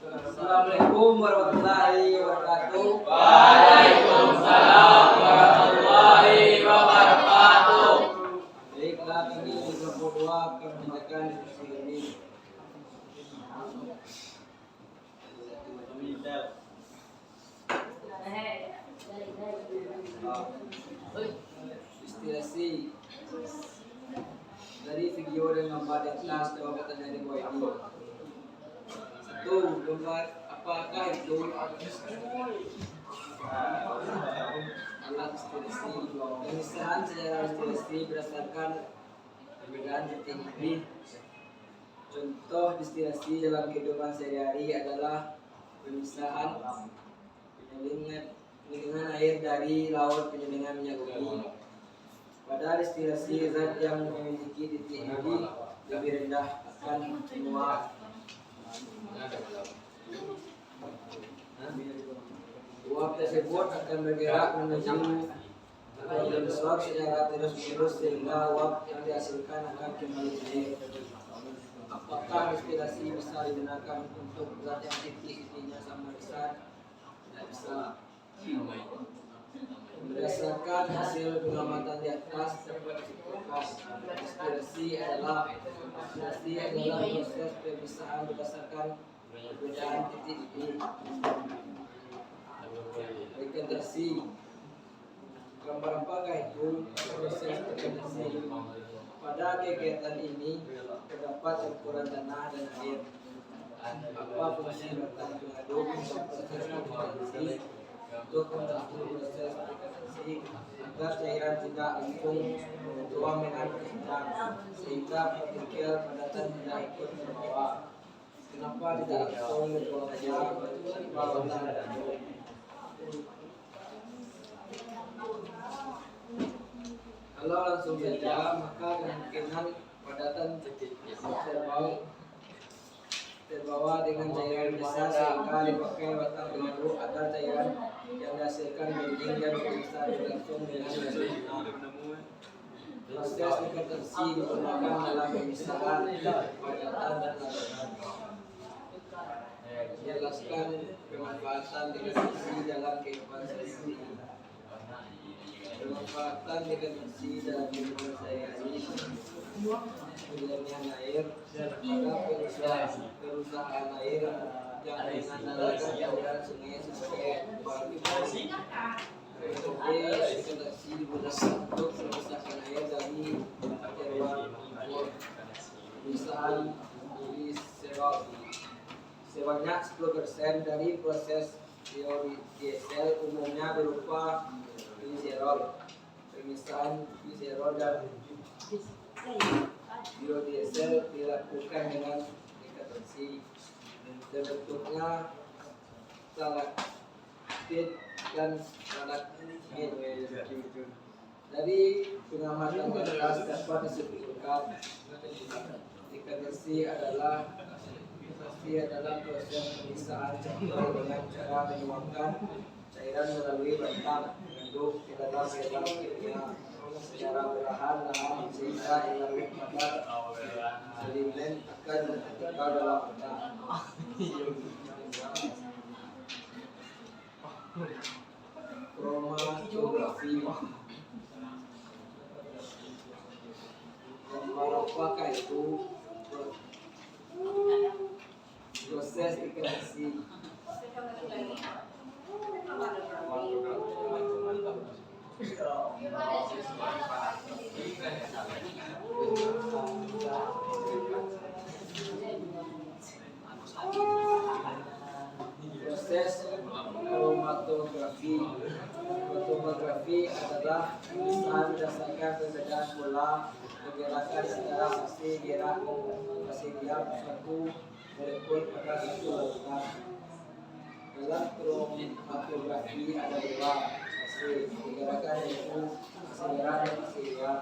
Assalamualaikum warahmatullahi wabarakatuh. Waalaikumsalam warahmatullahi wabarakatuh. Baiklah, ini kelompok 2 akan mengerjakan diskusi ini. Distilasi. Dari video dan gambar di atas jawab pertanyaan di bawah ini. 1. Gambar apakah itu alat distilasi? Pemisahan sejarah distilasi berdasarkan perbedaan titik. Contoh distilasi dalam kehidupan sehari-hari adalah pemisahan penyulingan air dari laut, penyulingan minyak bumi. Pada distilasi, zat yang memiliki titik ini lebih rendah akan menguap. Uap tersebut akan bergerak menuju besar secara terus-menerus sehingga uap yang dihasilkan akan kembali naik. Apakah distilasi bisa digunakan untuk zat yang titik-titiknya sama besar? Tidak bisa. Berdasarkan hasil pengamatan di atas dapat disimpulkan distilasi adalah proses pemisahan berdasarkan perbedaan titik. Fermentasi. Gambar apakah itu proses fermentasi? Pada kegiatan ini terdapat campuran tanah dan air. Apa fungsi batang pengaduk untuk proses fermentasi? Untuk membantu proses fermentasi agar cairan tidak langsung tuang dengan kencang sehingga partikel padatan tidak ikut terbawa. Kenapa tidak langsung dibuang saja tanpa batang pengaduk? Kalau langsung saja, maka kemungkinan padatan terbawa dengan cairan besar sehingga dipakai batang pengaduk agar cairan yang menghasilkan binding dan pemisahan berlangsung dengan sempurna. Proses dekatasi digunakan dalam pemisahan, padatan, dan larangan. Jelaskan pemanfaatan dekatasi dalam kehidupan sehari-hari. Pemanfaatan dekatasi dalam kehidupan sehari-hari. Penilaian air pada perusahaan air yang mengandalkan aliran sungai sebagai kualifikasi. Dekatasi digunakan untuk memisahkan air dari material perusahaan gliserol. Sebanyak 10% dari proses biodiesel umumnya berupa gliserol. Pemisahan gliserol dan biodiesel dilakukan dengan dekatasi. Terbentuknya stalaktit dan stalagmit. Dari pengamatan atas dapat disebutkan dekatasi adalah proses pemisahan campur dengan cara menuangkan cairan melalui batang mengandung ke dalam botol kimia secara perlahan-lahan sehingga elemen pada sedimen akan tertinggal dalam batang. Kromatografi. Apakah itu? Proses dekatasi. Proses kromatografi. Kromatografi adalah pemisahan berdasarkan perbedaan pola pergerakan antara fase gerak dan fase diam suatu molekul pada satu larutan. Dalam kromatografi ada dua fase pergerakan, yaitu fase gerak dan fase diam.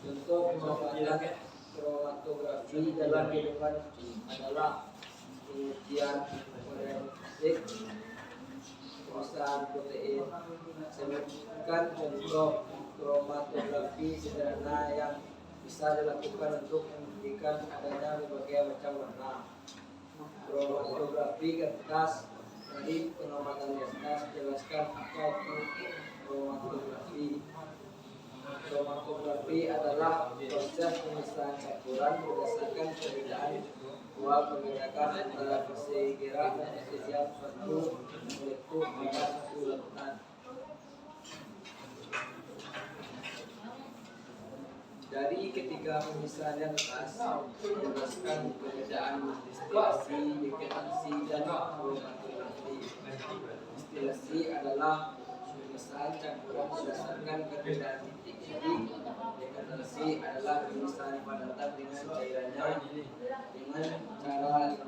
Contoh pemanfaatan kromatografi dalam kehidupan adalah pengujian forensik, pemeriksaan protein. Sebutkan contoh kromatografi sederhana yang bisa dilakukan untuk membuktikan adanya berbagai macam warna. Kromatografi kertas. Dari pengamatan di atas, jelaskan apa itu kromatografi. Kromatografi adalah proses pemisahan campuran berdasarkan perbedaan dua pergerakan antara fase gerak dan fase diam suatu molekul pada satu larutan. Dari ketiga pemisahan yang atas, jelaskan perbedaan distilasi, dekatasi, dan kromatografi. Distilasi adalah pemisahan campuran berdasarkan perbedaan titik inti. Dekatasi adalah pemisahan padatan dengan cairannya dengan cara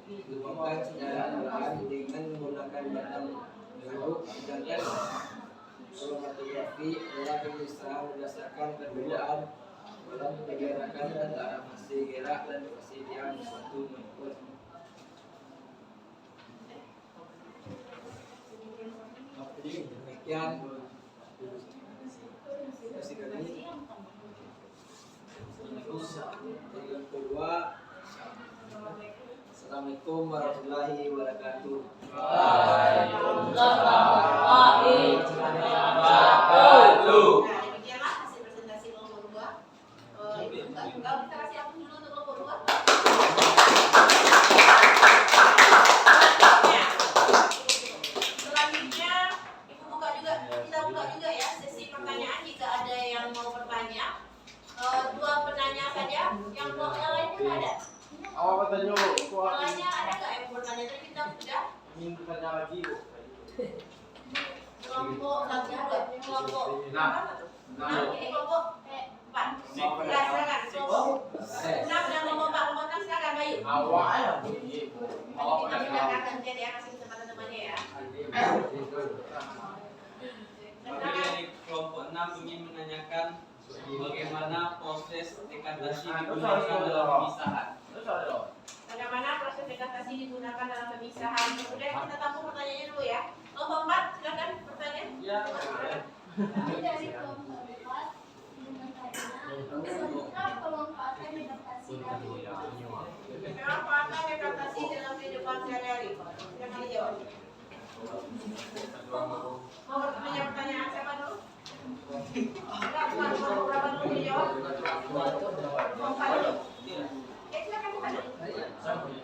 dituangkan secara perlahan dengan menggunakan batang garuk. Sedangkan kromatografi adalah pemisahan berdasarkan perbedaan dalam pergerakan antara fase gerak dan fase diam suatu molekul. Demikian diskusi kami. Yang kedua, Assalamualaikum warahmatullahi wabarakatuh. Nah, demikianlah hasil presentasi kelompok 2. Enggak kita kasih aku dulu untuk kelompok 2. Selanjutnya Ibu buka juga, kita buka juga ya sesi pertanyaan jika ada yang mau bertanya. 2 penanya saja, yang lain pun ada. Awak bertanya Yang lainnya ada nggak yang bertanya? Tadi kita sudah. ingin bertanya lagi. Kelompok 1, kelompok 6. Ini kelompok 4. Silakan. Kelompok 6 dan kelompok 4. Kelompok 6 silakan Bayu. Awak yang bunyi. Nanti kita sudah gantian ya, kasih kesempatan temannya ya. Kami dari kelompok 6 ingin menanyakan bagaimana proses dekatasi digunakan dalam pemisahan. Bagaimana proses dekantassi digunakan dalam pemisahan. Kemudian kita tampung pertanyaannya dulu ya. Kelompok 4, silakan pertanyaan. Ya. Kami dari kelompok 4 sebutkan pemanfaatan dekantassi dalam kehidupan. Pemanfaatan dekantassi dalam kehidupan sehari-hari. Silakan dijawab. Mau bertanya pertanyaan siapa dulu? Enggak, bukan berapa dulu dijawab? Empat dulu. Silakan bukan dulu.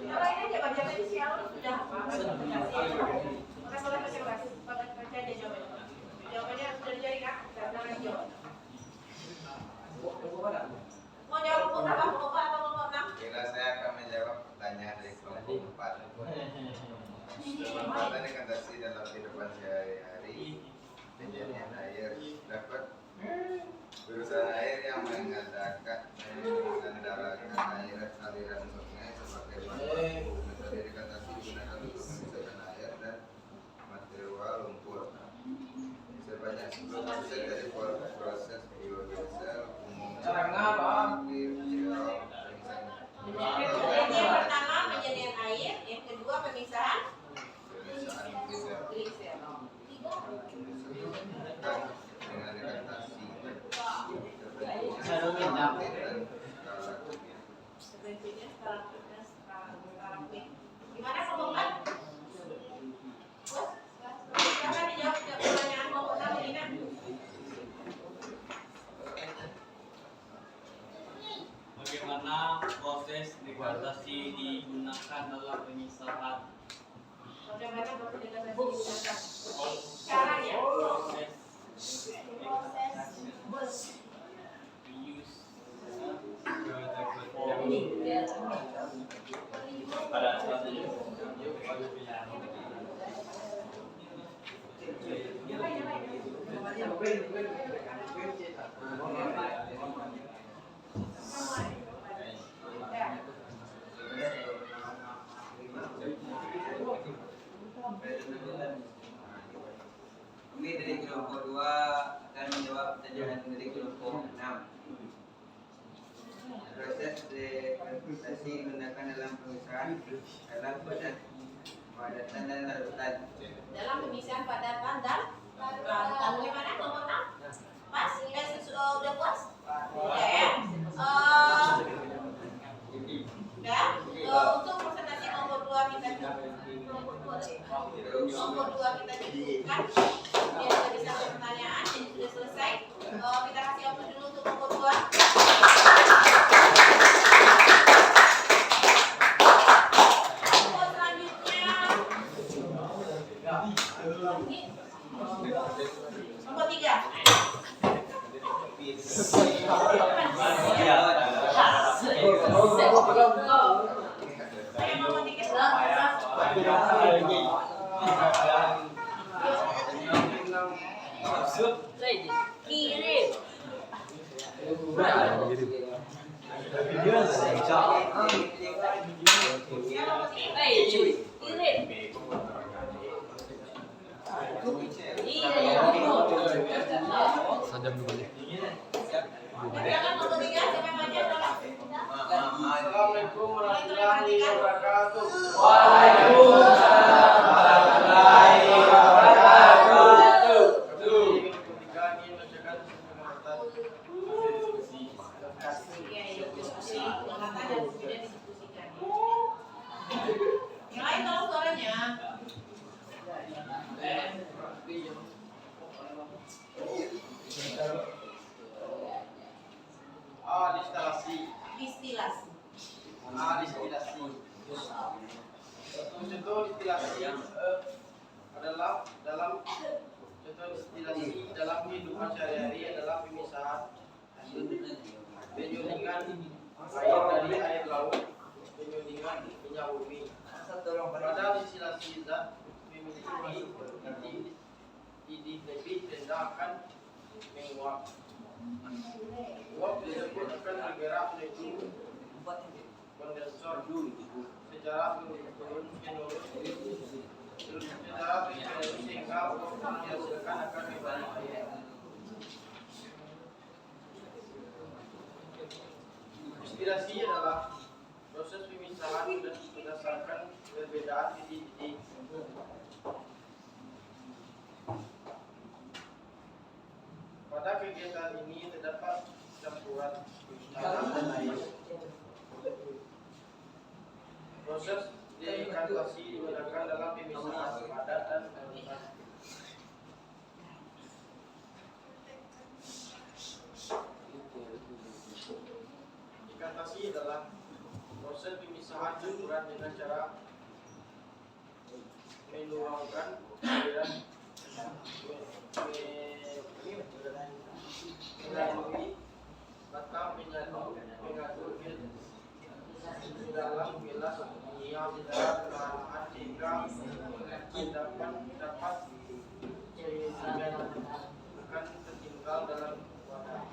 Kalau ini aja baca tadi siang sudah apa? Maka boleh baca kelas, baca aja jawabannya. Jawabannya sudah dicari kan? Jangan dijawab. Mau jawab kelompok berapa? Kelompok atau kelompok 6? Kira saya akan menjawab pertanyaan dari kelompok 4. Pemanfaatan dekantassi dalam kehidupan sehari-hari. Kejadian air dapat perusahaan air yang mengandalkan air aliran sungai sebagai bahan baku. Metode dekantassi digunakan untuk memisahkan air dan material lumpur. Sebanyak 10% dari proses biodiesel umumnya Jadi yang pertama penjadian air, yang kedua pemisahan gliserol. dengan dekantassi Sebenarnya sekarang gimana kelompok 4? Bos? Silakan dijawab pertanyaan kelompok 6 ini kan? Bagaimana proses dekantasi digunakan dalam pemisahan? Bagaimana proses dekantasi digunakan? Caranya? Proses pada saat Kami dari kelompok 2 akan menjawab pertanyaan dari kelompok 6. Proses dekantasi digunakan dalam pemisahan dalam padatan dan larutan. Dalam pemisahan padatan dan larutan. Bagaimana kelompok 6? Pas? Udah puas? Udah ya? Untuk presentasi kelompok 2 kita cukupkan. Dia sudah bisa pertanyaan, jadi sudah selesai. Kita kasih waktu dulu untuk kelompok 2. Kelompok selanjutnya. Kelompok 3. Assalamualaikum warahmatullahi wabarakatuh. Waalaikumsalam warahmatullahi wabarakatuh. Ketika ingin menjaga kesempatan Diskusi pengamatan dan kemudian didiskusikan. Yang lain tolong suaranya. Distilasi. Distilasi. Contoh distilasi adalah dalam kehidupan sehari-hari adalah pemisahan penyulingan air dari air laut, penyulingan minyak bumi. Pada distilasi zat memiliki lebih rendah akan menguap. Uap tersebut akan bergerak menuju kondensor secara turun-menurun sehingga uap yang dihasilkan akan membalik air. Distilasi adalah proses pemisahan pemisahan berdasarkan perbedaan titik-titik. Pada kegiatan ini terdapat campuran tanah dan air. Proses dekantasi digunakan dalam pemisahan padat dan padat. Dekantasi adalah proses pemisahan campuran dengan cara menuangkan aliran melalui batang pengaduk di dalam gelas yang tidak perlahan sehingga dapat sehingga akan tertinggal dalam wadah.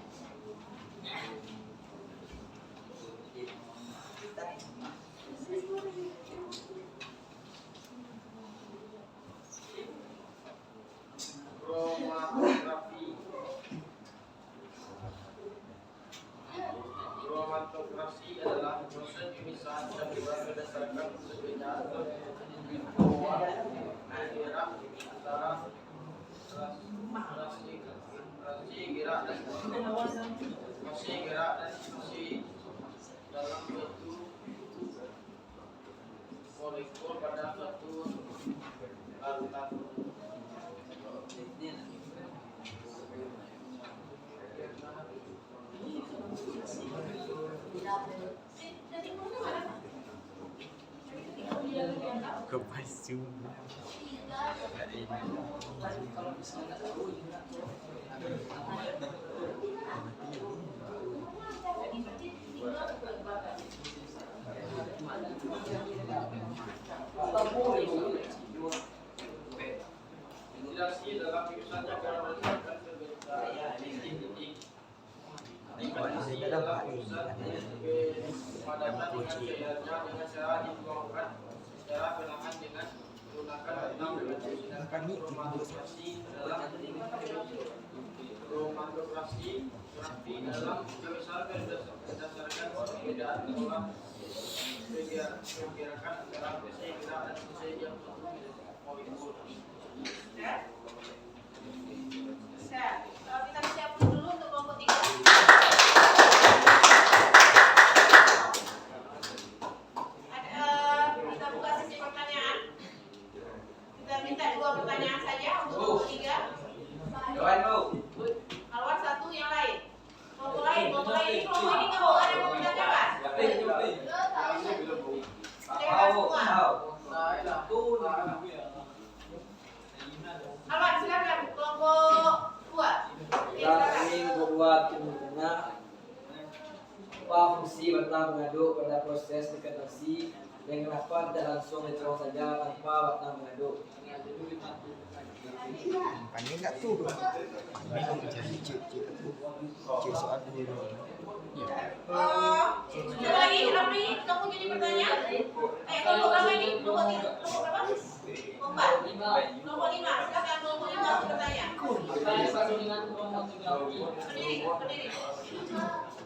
Kromatografi. Kromatografi adalah proses pemisahan campuran berdasarkan perbedaan daerah antara rasi gerak dan fungsi dalam suatu molekul pada suatu arutan. Ventilasi dalam pemisahan campuran berdasarkan perbedaan titik-titik. Ventilasi dalam pemisahan kepadatan dengan cairnya dengan cara dituangkan secara perlahan dengan menggunakan batang pengaduk. Sedangkan kromatografi dalam pemisahan berdasarkan perbedaan pola pergerakan antara fase gerak dan fase yang satu molekul. Kita siapkan dulu untuk kelompok 3. Kita buka sesi pertanyaan. Kita minta 2 pertanyaan saja untuk kelompok 3. Keluar 1 yang lain. Kelompok lain ini kelompok ini nggak mau ada yang mau menanyakan. Alwan, silakan kelompok 2. Ini kedua timur tengah. Apa fungsi batang pengaduk pada proses dekantasi yang rapat dan langsung dituang saja tanpa batang pengaduk? Panggil nggak tuh? Cik soal dulu. Sudah lagi, Rafli, kamu jadi bertanya? Kelompok berapa ini? Kelompok 3. Kelompok berapa? Kelompok 4. Kelompok 5. Silakan kelompok 5 untuk bertanya. Berdiri.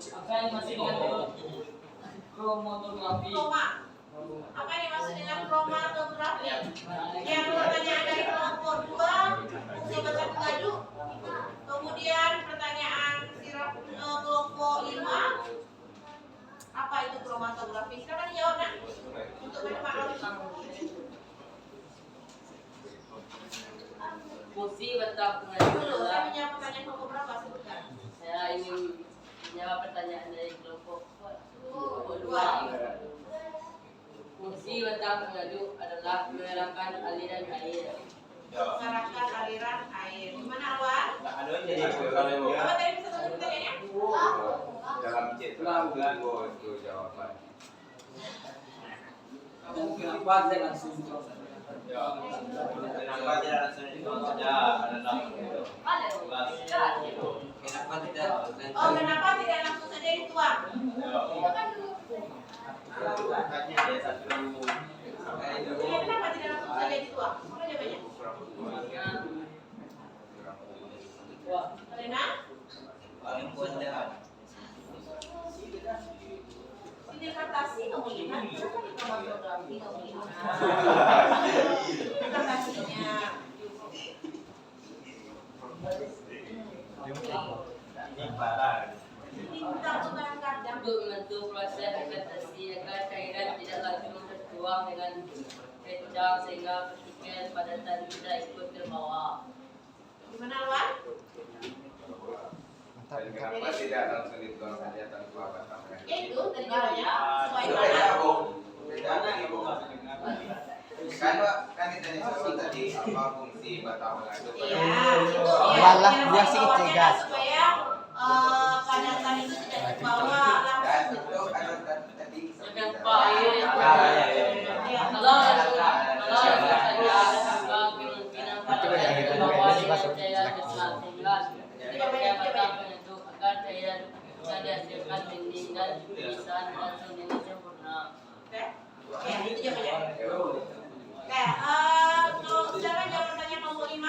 Apa yang masih dengan kromatografi? Kroma. Apa yang dimaksud dengan kromatografi? Yang pertanyaan dari kelompok 2, fungsi batang pengaduk. Kemudian pertanyaan kelompok 5, apa itu kromatografi? Silakan dijawab, Nak. Untuk Pak Rafli. Fungsi batang pengaduk Dulu, saya adalah, menjawab pertanyaan kelompok berapa? Sebutkan. saya ingin menjawab pertanyaan dari kelompok 2. Fungsi batang pengaduk adalah mengarahkan aliran air. Mengarahkan aliran air. Gimana, Alwan? Apa tadi bisa sebut pertanyaannya? Dalam cek pelanggan itu jawaban. Kenapa dia langsung dituang saja? Kenapa tidak langsung dituang saja? Kenapa tidak? Oh, kenapa tidak langsung saja dituang? Makanya dia satu. Iya, kenapa tidak langsung saja dituang? Apa jawabannya? Lena? Paling kuat jahat. Di dekantasi ngomongin kan? kencang sehingga partikel padatan tidak ikut terbawa. Gimana Luan? Kenapa tidak langsung dituang saja tanpa batang? Ya itu tadi jawabannya sesuai mana? Kan kita disebut tadi apa fungsi batang mengandung? Iya, itu Walah, ya. dia sih cegas. Supaya padatan itu tidak terbawa Dan langsung. itu kan tadi Kenapa ini? Ya. Kalau saja kemungkinan padatan terbawa dengan cairan besar sehingga kecepatan penentu akan cairan yang dihasilkan dinding dan bisa langsung dengan sempurna. Oke, oke, itu jawabannya. Oke, kalau silakan jawab pertanyaan nomor 5.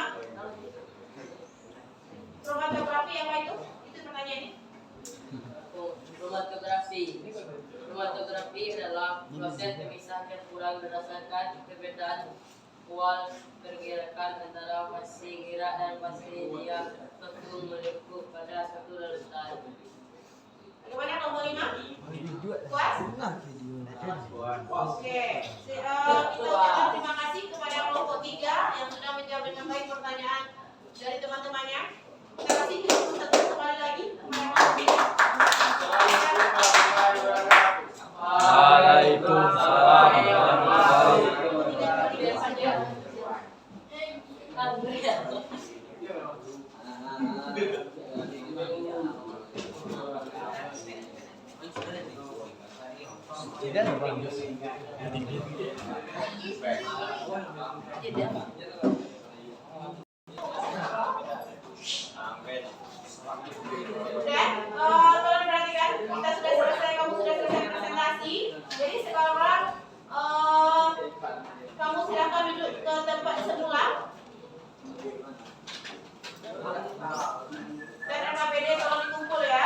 Kromatografi apa itu? Itu pertanyaannya. Kromatografi. Kromatografi adalah proses pemisah campuran berdasarkan perbedaan pola pergerakan antara fase gerak dan fase dia waktu melekuk pada satu larutan. Bagaimana nomor 5? Puas? Oke, kita ucapkan terima kasih kepada kelompok 3 yang sudah menjawab dengan baik pertanyaan dari teman-temannya. Terima kasih kita ucapkan kembali lagi kepada kelompok 3. Waalaikumsalam. Tidak saja. Tidak bagus. Udah, tolong perhatikan, kita sudah selesai, kamu sudah selesai presentasi. Jadi sekarang kamu silakan duduk ke tempat semula. Dan APD tolong dikumpul ya.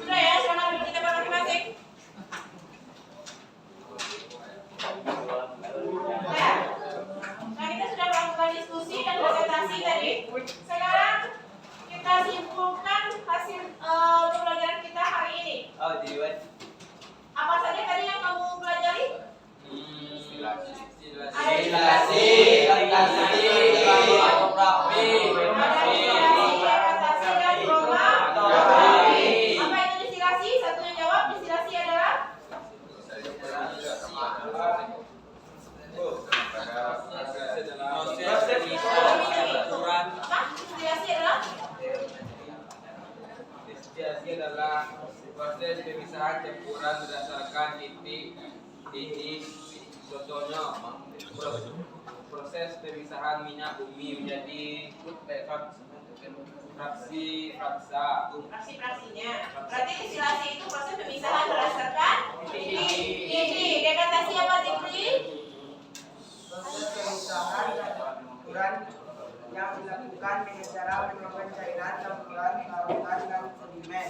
Sudah ya, selamat duduk di tempat masing-masing. Nah, kita sudah melakukan diskusi dan presentasi tadi. Sekarang kita simpulkan hasil pembelajaran kita hari ini. Apa saja tadi yang kamu pelajari? Ada Stilasi, ekspektasi dan kromatografi. Apa itu distilasi? Satunya jawab, distilasi adalah apa? Distilasi adalah Distilasi adalah proses pemisahan campuran berdasarkan titik. Contohnya, proses pemisahan minyak bumi menjadi fraksi-fraksinya. Berarti distilasi itu proses pemisahan berdasarkan titik. Dekantasi apa, Zikri? campuran yang dilakukan dengan cara menyebabkan cairan campuran larutan dan sedimen.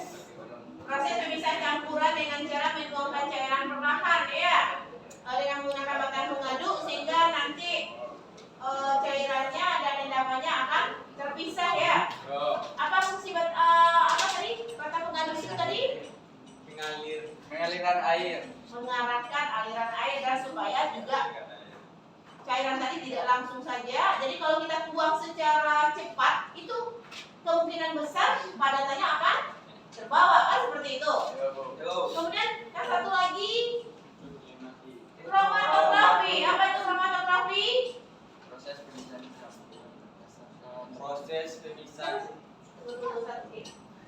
Proses pemisahan campuran dengan cara menuangkan cairan perlahan ya, dengan menggunakan bahan pengaduk sehingga nanti cairannya dan endapannya akan terpisah ya. Apa fungsi apa tadi bahan pengaduk itu tadi? Pengaliran air. Mengarahkan aliran air dan supaya juga cairan tadi tidak langsung saja. Jadi kalau kita tuang secara cepat itu kemungkinan besar padatannya akan terbawa kan seperti itu. Kemudian yang satu lagi kromatografi. Apa itu kromatografi? Proses pemisahan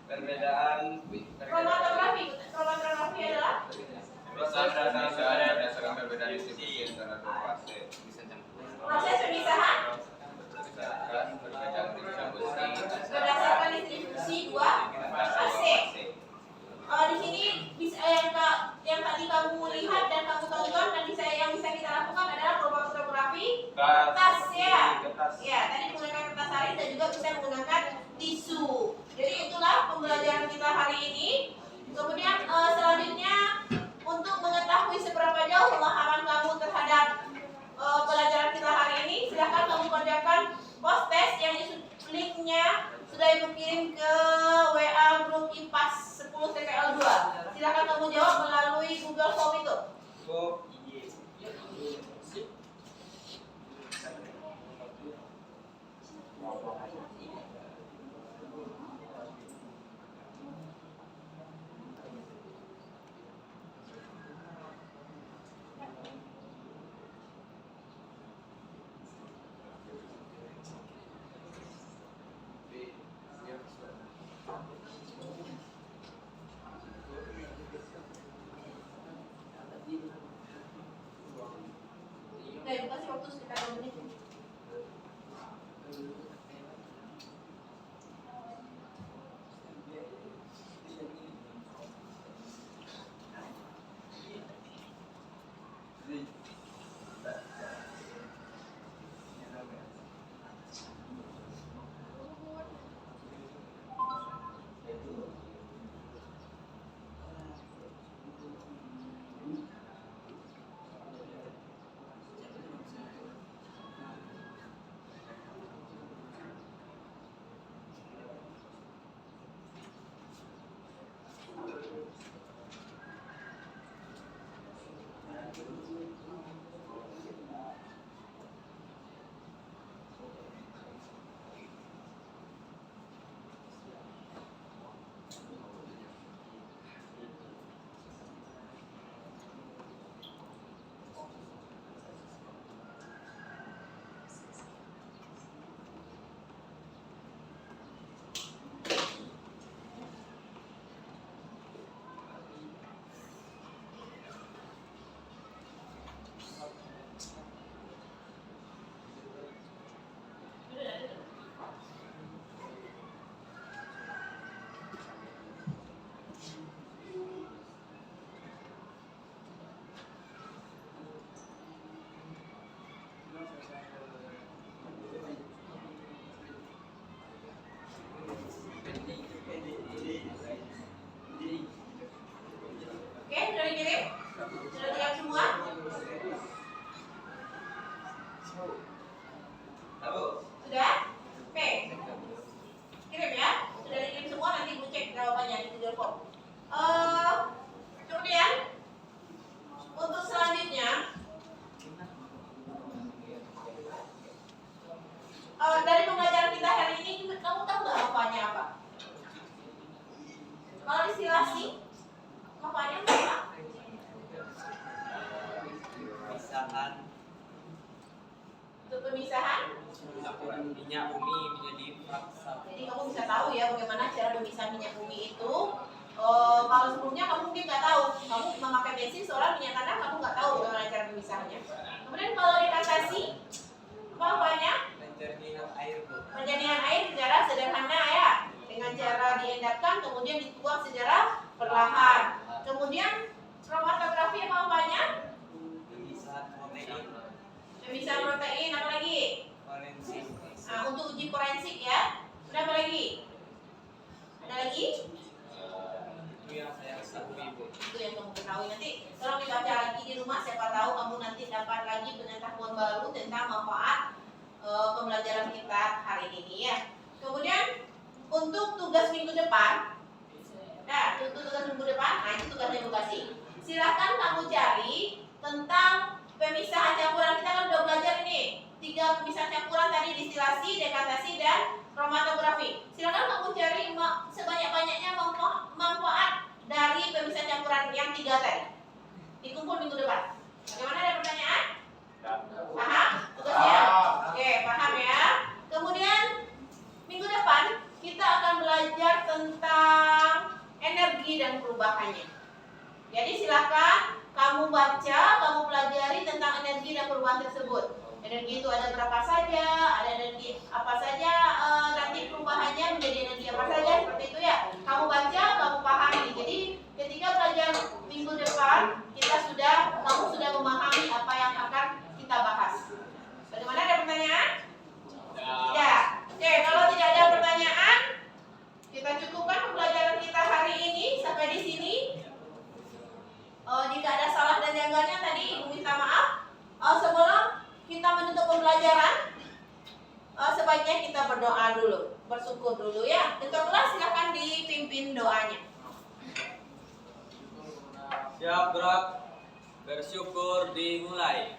perbedaan Kromatografi adalah berdasarkan perbedaan distribusi antara dua fase bisa campuran. proses pemisahan berdasarkan distribusi dua fase. Di sini bisa yang tadi kamu lihat dan kamu tonton dan yang bisa kita lakukan adalah kromatografi kertas ya. Ya, tadi menggunakan kertas hari dan juga bisa menggunakan tisu. Jadi itulah pembelajaran kita hari ini. Kemudian selanjutnya untuk mengetahui seberapa jauh pemahaman kamu terhadap pelajaran kita hari ini, silahkan kamu kerjakan post test yang linknya sudah ibu kirim ke WA grup IPAS 10 TKL 2. Silahkan kamu jawab melalui Google Form itu. Oke, kasih waktu sekitar 2 menit. Dari pembelajaran kita hari ini, kamu tahu nggak apanya apa? Kalau distilasi, apanya apa? Pemisahan Untuk pemisahan, minyak bumi menjadi paksa. jadi kamu bisa tahu ya bagaimana cara memisah minyak bumi itu. Kalau sebelumnya kamu mungkin nggak tahu, kamu memakai bensin seorang minyak tanah, kamu nggak tahu bagaimana cara memisahnya. Kemudian kalau dikasasi, apanya? Penjernihan air secara sederhana ya, dengan cara diendapkan kemudian dituang secara perlahan. Kemudian kromatografi apanya? Pemisahan protein, apa lagi? depan. Nah, itu tugas minggu depan. Nah, itu tugasnya Ibu kasih. Silakan kamu cari tentang pemisahan campuran. Kita kan udah belajar ini 3 pemisahan campuran tadi, distilasi, dekantasi, dan kromatografi. Silakan kamu cari sebanyak-banyaknya manfaat dari pemisahan campuran yang 3 tadi. Dikumpul minggu depan. Bagaimana, ada pertanyaan? Paham? Tugasnya? Oke, paham ya. Kemudian minggu depan kita akan belajar tentang energi dan perubahannya. Jadi silakan kamu baca, kamu pelajari tentang energi dan perubahan tersebut. Energi itu ada berapa saja, ada energi apa saja, nanti perubahannya menjadi energi apa saja, seperti itu ya. Kamu baca, kamu pahami. Jadi ketika belajar minggu depan, kamu sudah memahami apa yang akan kita bahas. Bagaimana, ada pertanyaan? Tidak. Oke, kalau tidak ada pertanyaan, kita cukupkan pembelajaran kita hari ini sampai di sini. Jika ada salah dan janggalnya tadi, Ibu minta maaf. Sebelum kita menutup pembelajaran, sebaiknya kita berdoa dulu, bersyukur dulu ya. Ketua kelas silakan dipimpin doanya. Siap gerak. Bersyukur dimulai.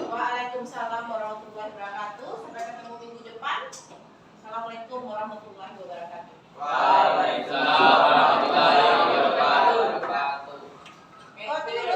Waalaikumsalam warahmatullahi wabarakatuh. Sampai ketemu minggu depan. Assalamualaikum warahmatullahi wabarakatuh. Waalaikumsalam warahmatullahi wabarakatuh.